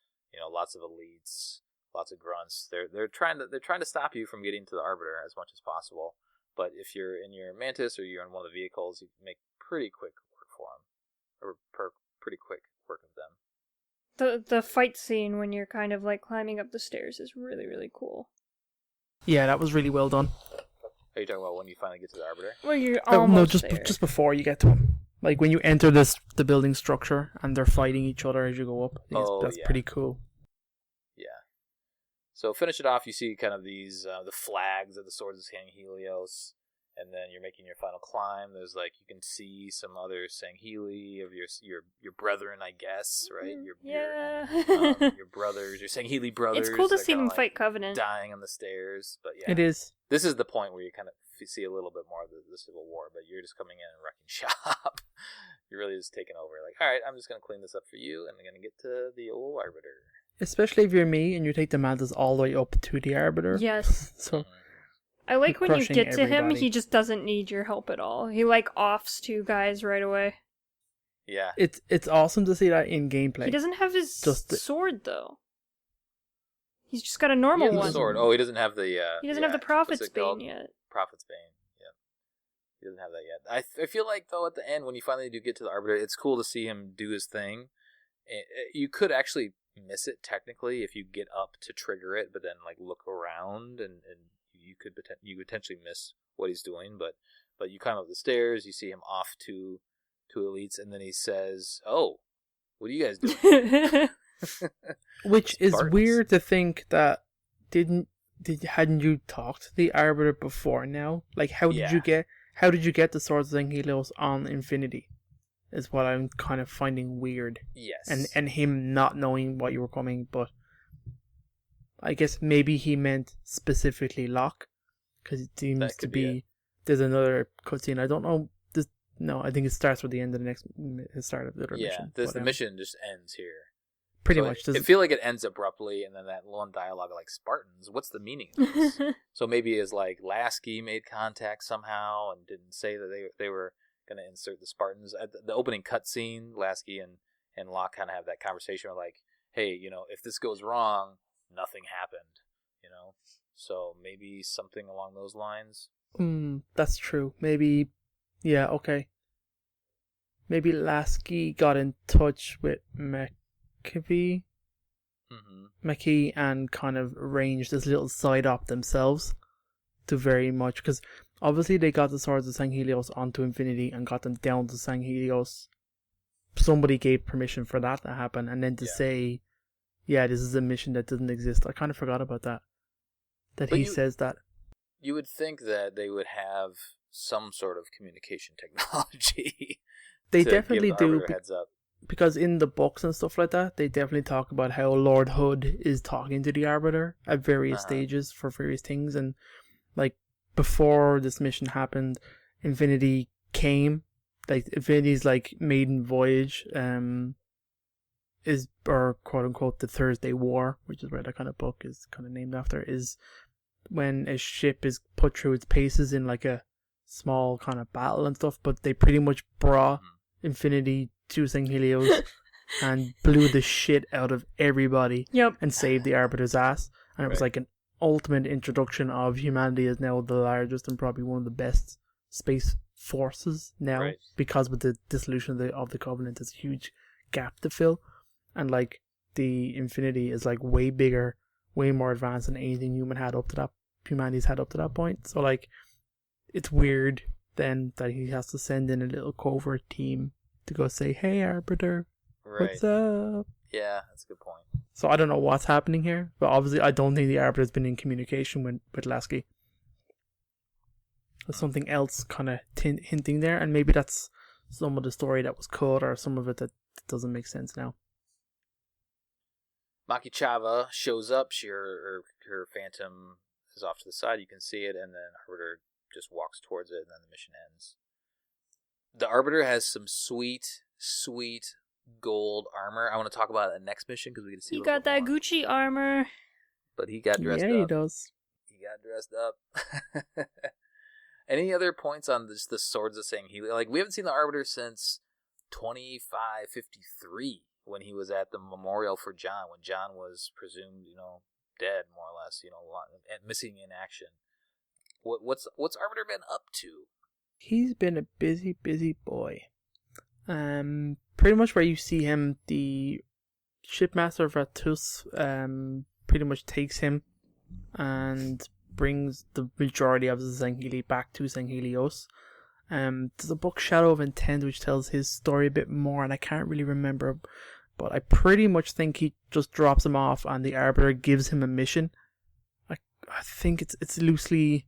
lots of elites, lots of grunts. They're trying to stop you from getting to the Arbiter as much as possible. But if you're in your Mantis or you're in one of the vehicles, you can make pretty quick work for them, or pretty quick work of them. The fight scene when you're kind of like climbing up the stairs is really, really cool. Yeah, that was really well done. Are you talking about when you finally get to the Arbiter? Well, you're almost there. Just before you get to him. Like when you enter the building structure and they're fighting each other as you go up. That's pretty cool. Yeah. So finish it off. You see kind of these the flags of the Swords of Sanghelios, and then you're making your final climb. There's you can see some other Sangheli of your brethren, I guess, right? Your brothers, your Sangheli brothers. It's cool to see them fight Covenant. Dying on the stairs, but yeah. It is. This is the point where you kind of see a little bit more of the Civil War, but you're just coming in and wrecking shop. You're really just taking over. Like, all right, I'm just gonna clean this up for you, and I'm gonna get to the old Arbiter. Especially if you're me and you take the mantis all the way up to the Arbiter. Yes. So I like when you crushing get to him, everybody. he just doesn't need your help at all. He like offs two guys right away. Yeah. it's awesome to see that in gameplay. He doesn't have his Just sword though. He's just got a He normal has a one. sword. Oh, he doesn't have the. He doesn't have the Prophet's what's it called? Bane yet. Prophet's Bane. Yeah. He doesn't have that yet. I feel like though at the end when you finally do get to the Arbiter, it's cool to see him do his thing. You could actually miss it technically if you get up to trigger it, but then like look around and you could potentially miss what he's doing. But you climb up the stairs, you see him off to elites, and then he says, "Oh, what are you guys doing?" Which is Spartans. weird to think that hadn't you talked to the Arbiter before now? Like how did you get the Swords of Sanghelios on Infinity? Is what I'm kind of finding weird. Yes. And him not knowing what you were coming, but I guess maybe he meant specifically Locke, because it seems to be there's another cutscene. I don't know. No, I think it starts with the end of the start of the other mission. Yeah, the mission just ends here. Pretty So much. It feel like it ends abruptly, and then that one dialogue like Spartans. What's the meaning of this? So maybe it's like Lasky made contact somehow and didn't say that they were going to insert the Spartans at the opening cutscene. Lasky and Locke kind of have that conversation where like, hey, if this goes wrong, nothing happened. So maybe something along those lines. That's true. Maybe, yeah, okay. Maybe Lasky got in touch with McKee and kind of arranged this little side op themselves to very much, because obviously they got the Swords of Sanghelios onto Infinity and got them down to Sanghelios. Somebody gave permission for that to happen, and then to say, yeah, this is a mission that doesn't exist. I kind of forgot about that. But he says that. You would think that they would have some sort of communication technology. They definitely do. Heads up. Because in the books and stuff like that, they definitely talk about how Lord Hood is talking to the Arbiter at various stages for various things. And like before this mission happened, Infinity came. Like Infinity's like maiden voyage is, or quote unquote, the Thursday War, which is where that kind of book is kind of named after, is when a ship is put through its paces in like a small kind of battle and stuff. But they pretty much brought Infinity to Sanghelios and blew the shit out of everybody. Yep. And saved the Arbiter's ass. And it was like an ultimate introduction of humanity as now the largest and probably one of the best space forces now, because with the dissolution of the Covenant, there's a huge gap to fill, and like the Infinity is like way bigger, way more advanced than anything humanity's had up to that point. So like it's weird then that he has to send in a little covert team to go say, "Hey Arbiter, what's up?" Yeah, that's a good point. So I don't know what's happening here, but obviously I don't think the Arbiter's been in communication with Lasky. There's something else kind of hinting there, and maybe that's some of the story that was cut, or some of it that doesn't make sense now. Maki Chava shows up. Her phantom is off to the side. You can see it, and then Arbiter just walks towards it, and then the mission ends. The Arbiter has some sweet gold armor. I want to talk about it in the next mission because we can see. He got that Gucci armor. But he got dressed up. Yeah, he does. He got dressed up. Any other points on the Swords of Sanghelios? Like, we haven't seen the Arbiter since 2553, when he was at the memorial for John, when John was presumed, dead, more or less, missing in action. What's Arbiter been up to? He's been a busy boy. Pretty much where you see him, the shipmaster Vatus pretty much takes him and brings the majority of the Sangheli back to Sanghelios. There's a book, Shadow of Intent, which tells his story a bit more, and I can't really remember, but I pretty much think he just drops him off and the Arbiter gives him a mission. I think it's loosely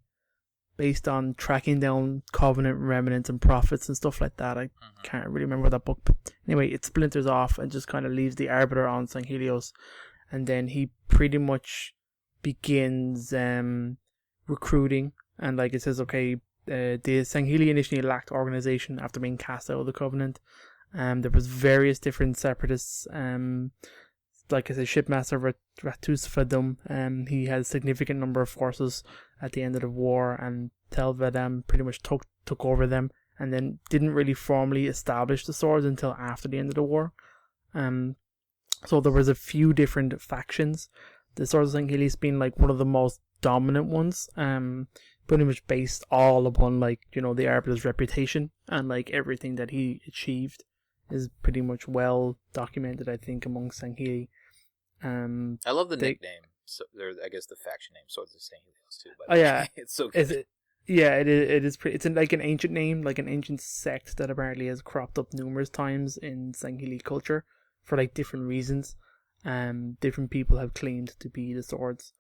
based on tracking down Covenant remnants and prophets and stuff like that. I can't really remember that book, but anyway, it splinters off and just kind of leaves the Arbiter on Sanghelios, and then he pretty much begins recruiting, and like it says, okay, the Sangheli initially lacked organization after being cast out of the Covenant, There was various different separatists. Like I said, Shipmaster Ratusfadum, he had a significant number of forces at the end of the war, and Tel Vadam pretty much took over them, and then didn't really formally establish the swords until after the end of the war. So there was a few different factions. The Swords of Sanghelios being like one of the most dominant ones, pretty much based all upon like, you know, the Arbiter's reputation, and like everything that he achieved is pretty much well documented, I think, among Sangheli. I love the nickname. So I guess the faction name, Swords of Sanghelios too. But oh yeah, it's so good. It is pretty. It's like an ancient name, like an ancient sect that apparently has cropped up numerous times in Sangheli culture for like different reasons. Different people have claimed to be the swords.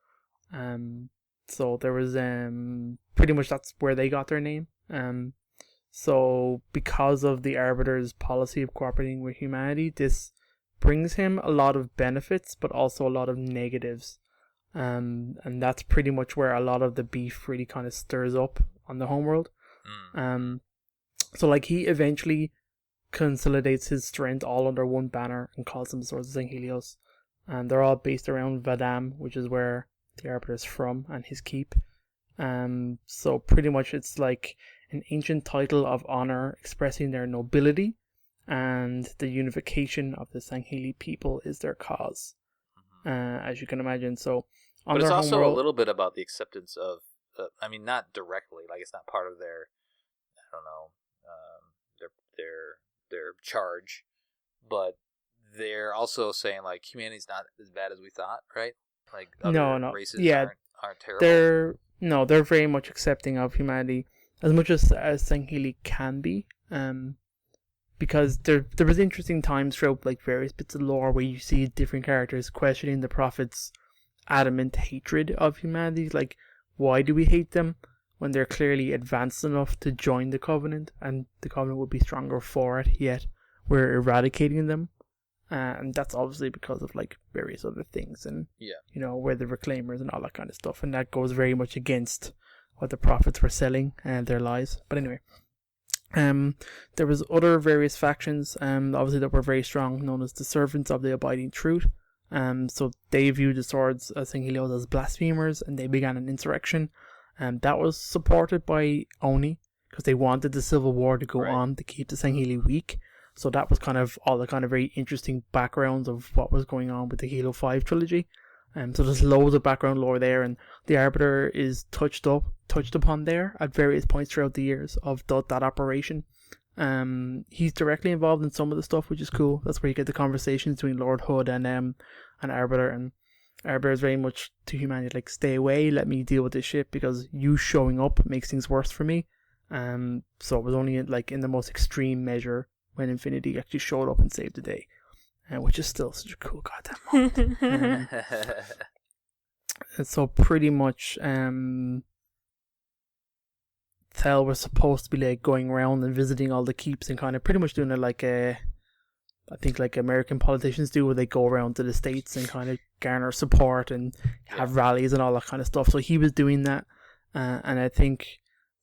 So there was pretty much that's where they got their name. So because of the Arbiter's policy of cooperating with humanity, this brings him a lot of benefits, but also a lot of negatives. And that's pretty much where a lot of the beef really kind of stirs up on the homeworld. So like he eventually consolidates his strength all under one banner and calls them the Swords of Sanghelios. And they're all based around Vadam, which is where the Arbiter is from, and his keep. So pretty much it's like an ancient title of honor expressing their nobility, and the unification of the Sangheli people is their cause, as you can imagine. So, but it's also a little bit about the acceptance of, I mean, not directly, like it's not part of their, I don't know, their charge, but they're also saying like humanity's not as bad as we thought, right? Like other races aren't terrible. They're very much accepting of humanity as much as Sangheli can be. Because there was interesting times throughout like various bits of lore where you see different characters questioning the prophet's adamant hatred of humanity. Like, why do we hate them when they're clearly advanced enough to join the Covenant, and the Covenant would be stronger for it, yet we're eradicating them? And that's obviously because of like various other things, and you know, we're the reclaimers and all that kind of stuff, and that goes very much against what the prophets were selling and their lies. But anyway, there was other various factions, obviously that were very strong, known as the Servants of the Abiding Truth. So they viewed the Swords of Sanghelios as blasphemers, and they began an insurrection, and that was supported by Oni because they wanted the civil war to go on to keep the Sangheli weak. So that was kind of all the kind of very interesting backgrounds of what was going on with the Halo 5 trilogy. So there's loads of background lore there, and the Arbiter is touched upon there at various points throughout the years of that operation. He's directly involved in some of the stuff, which is cool. That's where you get the conversations between Lord Hood and Arbiter, and Arbiter is very much to humanity like, stay away, let me deal with this shit, because you showing up makes things worse for me. So it was only like in the most extreme measure when Infinity actually showed up and saved the day, which is still such a cool goddamn moment. And so pretty much Tel was supposed to be like going around and visiting all the keeps and kind of pretty much doing it like I think like American politicians do, where they go around to the states and kind of garner support and have rallies and all that kind of stuff. So he was doing that, and I think,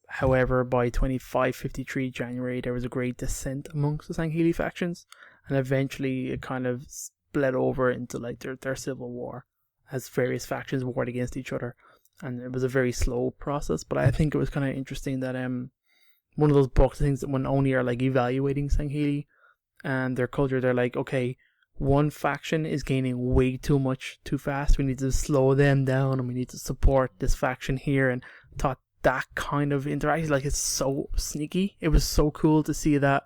however, by 2553 January, there was a great dissent amongst the Sangheli factions, and eventually it kind of bled over into like their civil war as various factions warred against each other, and it was a very slow process. But I think it was kind of interesting that one of those books, things that when Oni are like evaluating Sangheli and their culture, they're like, okay, one faction is gaining way too much too fast, we need to slow them down, and we need to support this faction here, and thought that kind of interaction, like, it's so sneaky. It was so cool to see that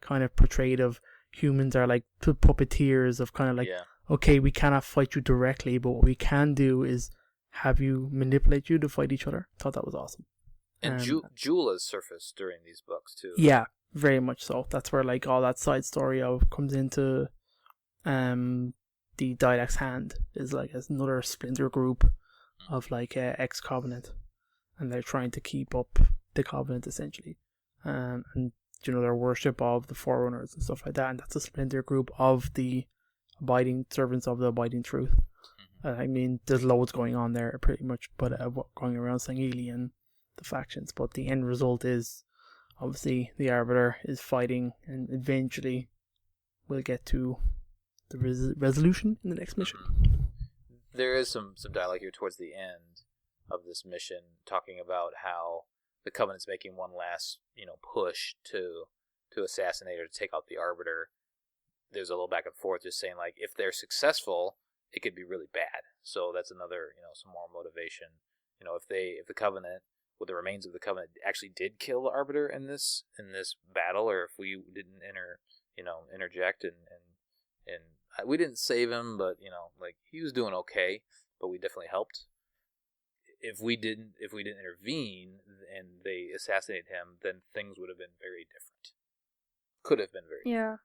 kind of portrayed of humans are like puppeteers of kind of like, okay, we cannot fight you directly, but what we can do is have you manipulate you to fight each other. Thought that was awesome. And Jula's surfaced during these books too. Yeah, very much so. That's where like all that side story of comes into the Didact's Hand is like another splinter group of like ex-Covenant, and they're trying to keep up the Covenant essentially, and you know, their worship of the Forerunners and stuff like that, and that's a splinter group of the abiding servants of the abiding truth. I mean, there's loads going on there pretty much, but going around Sangheli and the factions, but the end result is obviously the Arbiter is fighting and eventually we'll get to the resolution in the next mission. There is some dialogue here towards the end of this mission talking about how the Covenant's making one last, push to assassinate or to take out the Arbiter. There's a little back and forth just saying, like, if they're successful, it could be really bad. So that's another, some more motivation. If the Covenant, with the remains of the Covenant, actually did kill the Arbiter in this battle, or if we didn't interject and we didn't save him, but he was doing okay, but we definitely helped. If we didn't intervene and they assassinated him, then things would have been very different. Could have been very different.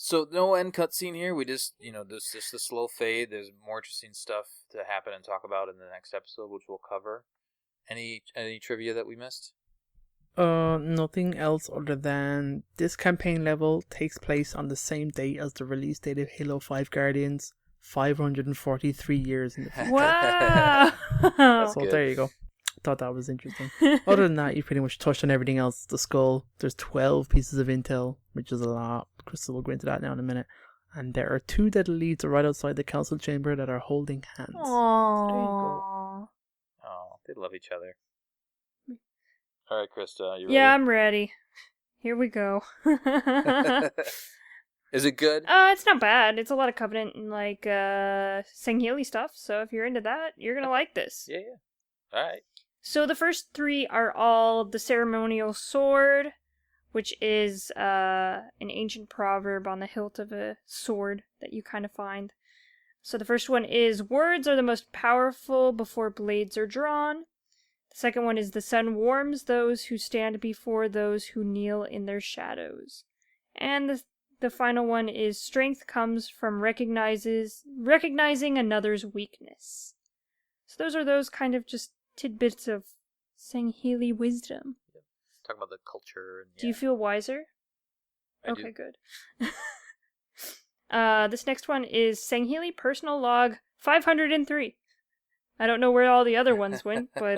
So no end cutscene here. We just this just a slow fade. There's more interesting stuff to happen and talk about in the next episode, which we'll cover. Any trivia that we missed? Nothing else other than this campaign level takes place on the same date as the release date of Halo 5 Guardians, 543 years in the future. Wow! So there you go. Thought that was interesting. Other than that, you pretty much touched on everything else. The skull, there's 12 pieces of intel, which is a lot. Krysta will go into that now in a minute. And there are 2 dead leads right outside the council chamber that are holding hands. Aww. There you go. Oh, they love each other. All right, Krysta, you ready? Yeah, I'm ready. Here we go. Is it good? It's not bad. It's a lot of Covenant and Sangheli stuff. So if you're into that, you're gonna like this. Yeah. All right. So the first 3 are all the ceremonial sword, which is an ancient proverb on the hilt of a sword that you kind of find. So the first one is, words are the most powerful before blades are drawn. The second one is, the sun warms those who stand before those who kneel in their shadows. And the final one is, strength comes from recognizing another's weakness. So those are those kind of just tidbits of Sangheli wisdom. Yep. Talk about the culture. And, Do you feel wiser? I Okay, do. good. This next one is Sangheli Personal Log 503. I don't know where all the other ones went, but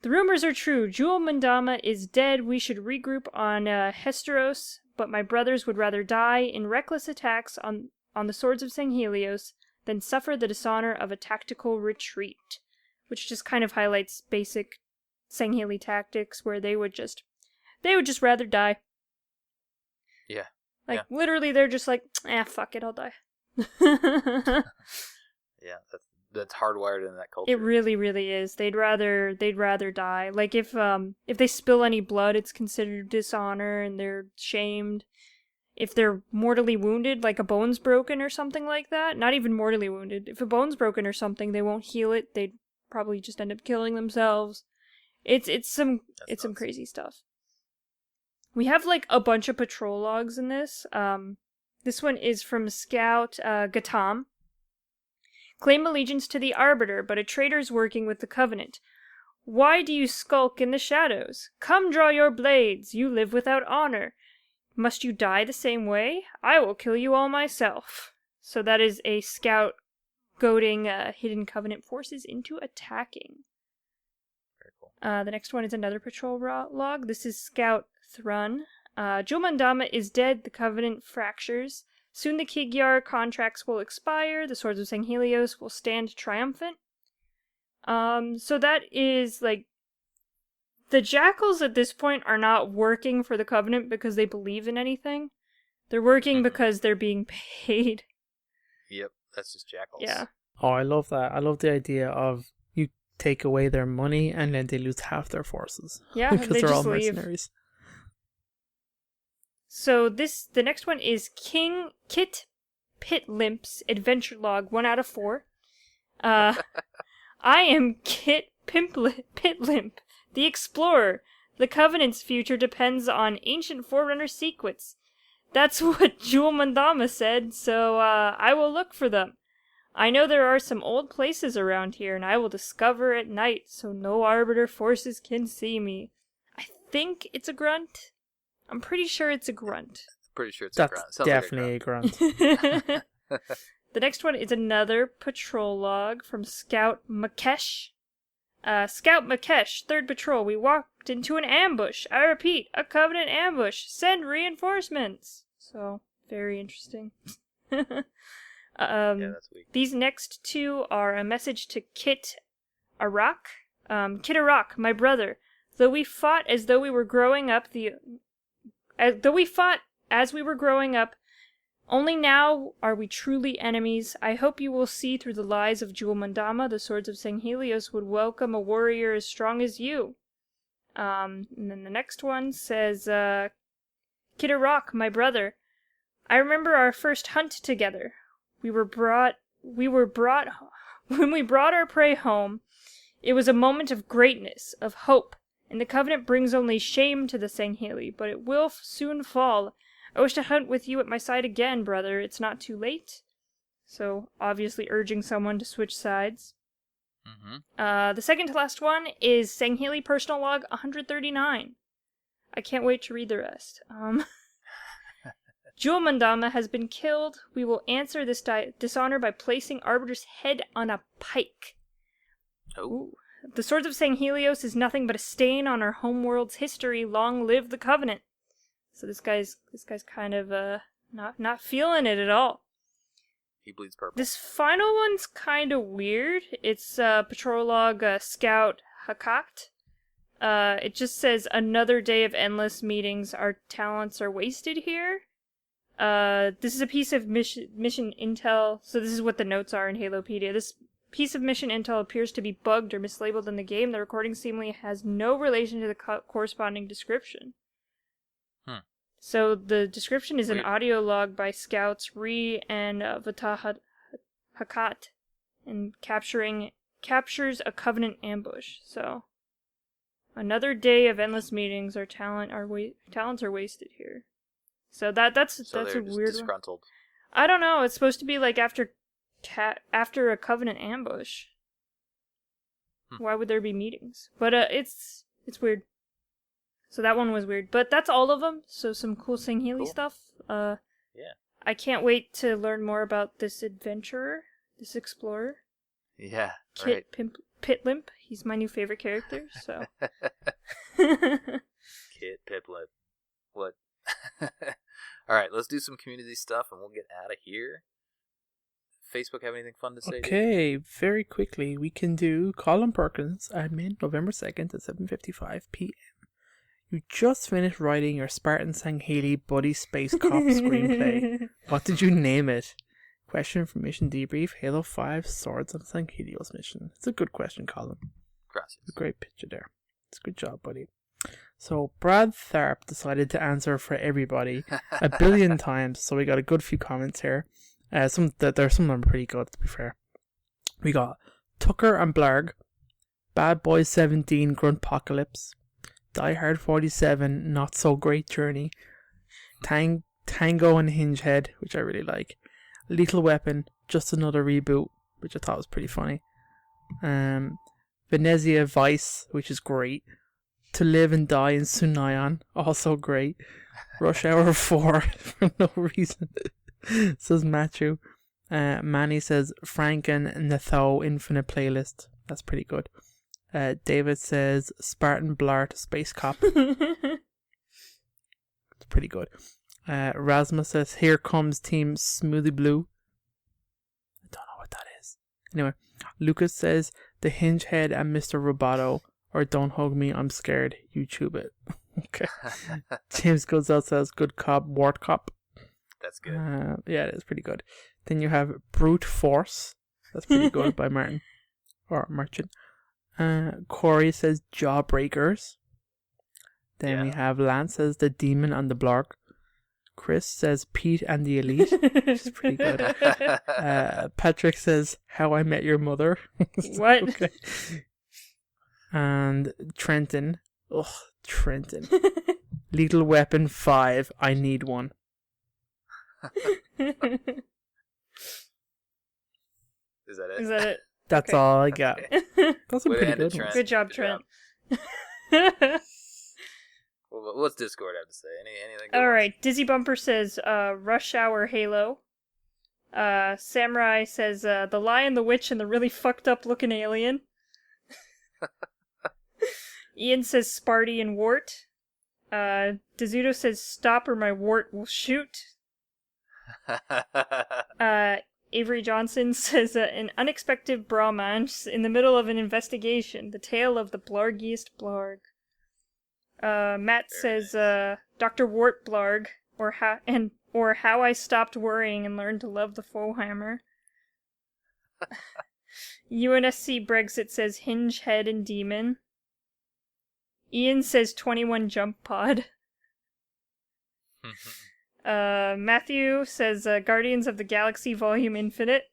the rumors are true. Jewel Mandama is dead. We should regroup on Hesteros, but my brothers would rather die in reckless attacks on the Swords of Sanghelios than suffer the dishonor of a tactical retreat. Which just kind of highlights basic Sangheli tactics where they would just rather die. Yeah. Literally they're just like, fuck it, I'll die. Yeah, that's hardwired in that culture. It really, really is. They'd rather die. Like if they spill any blood, it's considered dishonor and they're shamed. If they're mortally wounded, like a bone's broken or something like that, not even mortally wounded. If a bone's broken or something, they won't heal it. They'd probably just end up killing themselves. It's some crazy stuff. We have a bunch of patrol logs in this. This one is from Scout Gatam. Claim allegiance to the Arbiter, but a traitor's working with the Covenant. Why do you skulk in the shadows? Come draw your blades. You live without honor. Must you die the same way? I will kill you all myself. So that is a scout goading hidden Covenant forces into attacking. Very cool. The next one is another patrol log. This is Scout Thrun. Jewel Mandama is dead. The Covenant fractures. Soon the Kigyar contracts will expire. The Swords of Sanghelios will stand triumphant. So that is the Jackals at this point are not working for the Covenant because they believe in anything. They're working because they're being paid. Yep, that's just Jackals. Yeah. Oh, I love that. I love the idea of you take away their money and then they lose half their forces. Yeah, because they they're all just leave. mercenaries. So the next one is King Kit Pitlimp's Adventure Log 1 out of 4. I am Kit Pitlimp, the Explorer. The Covenant's future depends on ancient Forerunner secrets. That's what Jewel Mandama said, so I will look for them. I know there are some old places around here, and I will discover at night, so no Arbiter forces can see me. I think it's a grunt. I'm pretty sure it's a grunt. Pretty sure it's That's a grunt. Sounds definitely a grunt. The next one is another patrol log from Scout Makesh. Scout Makesh, 3rd Patrol, we walked into an ambush. I repeat, a Covenant ambush. Send reinforcements. So, very interesting. Yeah, that's weak. These next two are a message to Kit Arak. Kit Arak, my brother. Though we fought as we were growing up, only now are we truly enemies. I hope you will see through the lies of Jewel Mandama. The Swords of Sanghelios would welcome a warrior as strong as you. And then the next one says, Kid Rock, my brother. I remember our first hunt together. When we brought our prey home, it was a moment of greatness, of hope, and the Covenant brings only shame to the Sangheli, but it will soon fall. I wish to hunt with you at my side again, brother. It's not too late. So, obviously urging someone to switch sides. Mm-hmm. The second to last one is Sangheli Personal Log 139. I can't wait to read the rest. Jewel Mandama has been killed. We will answer this dishonor by placing Arbiter's head on a pike. Oh. The Swords of Sanghelios is nothing but a stain on our homeworld's history. Long live the Covenant. So this guy's kind of not feeling it at all. He bleeds purple. This final one's kind of weird. It's Patrol Log Scout Hakat. It just says, another day of endless meetings. Our talents are wasted here. This is a piece of mission intel. So this is what the notes are in Halopedia. This piece of mission intel appears to be bugged or mislabeled in the game. The recording seemingly has no relation to the corresponding description. So the description is an audio log by Scouts Re and Vatah Hakat, and captures a Covenant ambush. So another day of endless meetings. Our talents are wasted here. So that's a weird disgruntled. One. I don't know. It's supposed to be like after a Covenant ambush. Why would there be meetings? But it's weird. So that one was weird. But that's all of them. So some cool Sangheli stuff. Yeah. I can't wait to learn more about this adventurer, this explorer. Yeah, Kit Pitlimp. He's my new favorite character, so. Kit Pitlimp. What? Alright, let's do some community stuff and we'll get out of here. Facebook have anything fun to say? Okay, very quickly, we can do Colin Perkins, admin, November 2nd at 7:55 p.m. You just finished writing your Spartan Sangheli Buddy Space Cop screenplay. What did you name it? Question from Mission Debrief, Halo 5 Swords of Sanghelios mission. It's a good question, Colin. Gracias. A great picture there. It's a good job, buddy. So, Brad Tharp decided to answer for everybody 1 billion times, so we got a good few comments here. Some of them pretty good, to be fair. We got Tucker and Blarg, Bad Boy 17 Gruntpocalypse, Die Hard 47 Not So Great Journey, Tango and Hingehead, which I really like, Lethal Weapon, Just Another Reboot, which I thought was pretty funny, Venezia Vice, which is great, To Live and Die in Sunayan, also great, Rush Hour 4 for no reason, says Matthew. Manny says Franken Natho Infinite Playlist, that's pretty good. David says Spartan Blart Space Cop. It's pretty good. Rasmus says Here Comes Team Smoothie Blue. I don't know what that is. Anyway, Lucas says The Hingehead and Mr. Roboto, or Don't Hug Me, I'm Scared. YouTube it. Okay. James Gozel says Good Cop, Wart Cop. That's good. Yeah, it is pretty good. Then you have Brute Force. That's pretty good by Martin. Or Merchant. Corey says Jawbreakers. Then we have Lance says The Demon and the Blarg. Chris says Pete and the Elite, which is pretty good. Patrick says How I Met Your Mother. What? Okay. And Trenton. Lethal Weapon 5. I Need One. Is that it? Is that it? That's okay. all I got. That's a pretty good one. Good job, Trent. What's Discord have to say? Anything? All right. Dizzy Bumper says Rush Hour Halo. Samurai says The Lion, the Witch, and the really fucked up looking alien. Ian says Sparty and Wart. Dezuto says stop or my wart will shoot. Avery Johnson says an unexpected bromance in the middle of an investigation. The tale of the blargiest blarg. Matt says Dr. Wart blarg or how I stopped worrying and learned to love the Foehammer. UNSC Brexit says Hinge, Head, and Demon. Ian says 21 Jump Pod. Matthew says Guardians of the Galaxy Volume Infinite.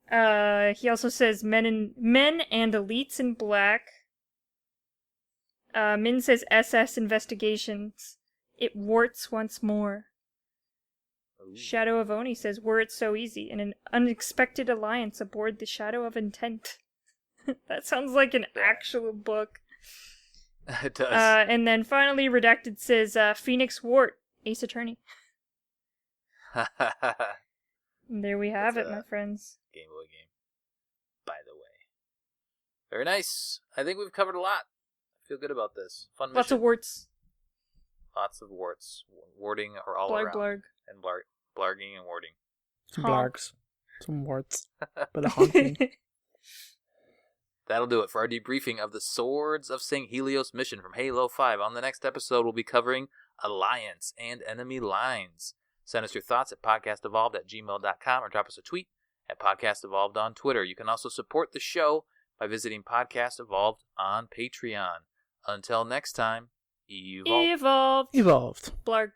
He also says Men and Elites in Black. Min says SS Investigations. It warts once more. Ooh. Shadow of Oni says, were it so easy, in an unexpected alliance aboard the Shadow of Intent. That sounds like an actual book. It does. And then finally, Redacted says, Phoenix Wart, Ace Attorney. And there we have it, my friends. Game Boy game, by the way. Very nice. I think we've covered a lot. I feel good about this. Fun mission. Lots of warts. Lots of warts. Warding are all blarg, around. Blarg. And blarging and warding. Some blargs. Some warts. But a honking. That'll do it for our debriefing of the Swords of Sanghelios mission from Halo 5. On the next episode, we'll be covering Alliance and Enemy Lines. Send us your thoughts at podcastevolved@gmail.com or drop us a tweet at podcastevolved on Twitter. You can also support the show by visiting Podcast Evolved on Patreon. Until next time, evolve. Evolved. Evolved. Blarg.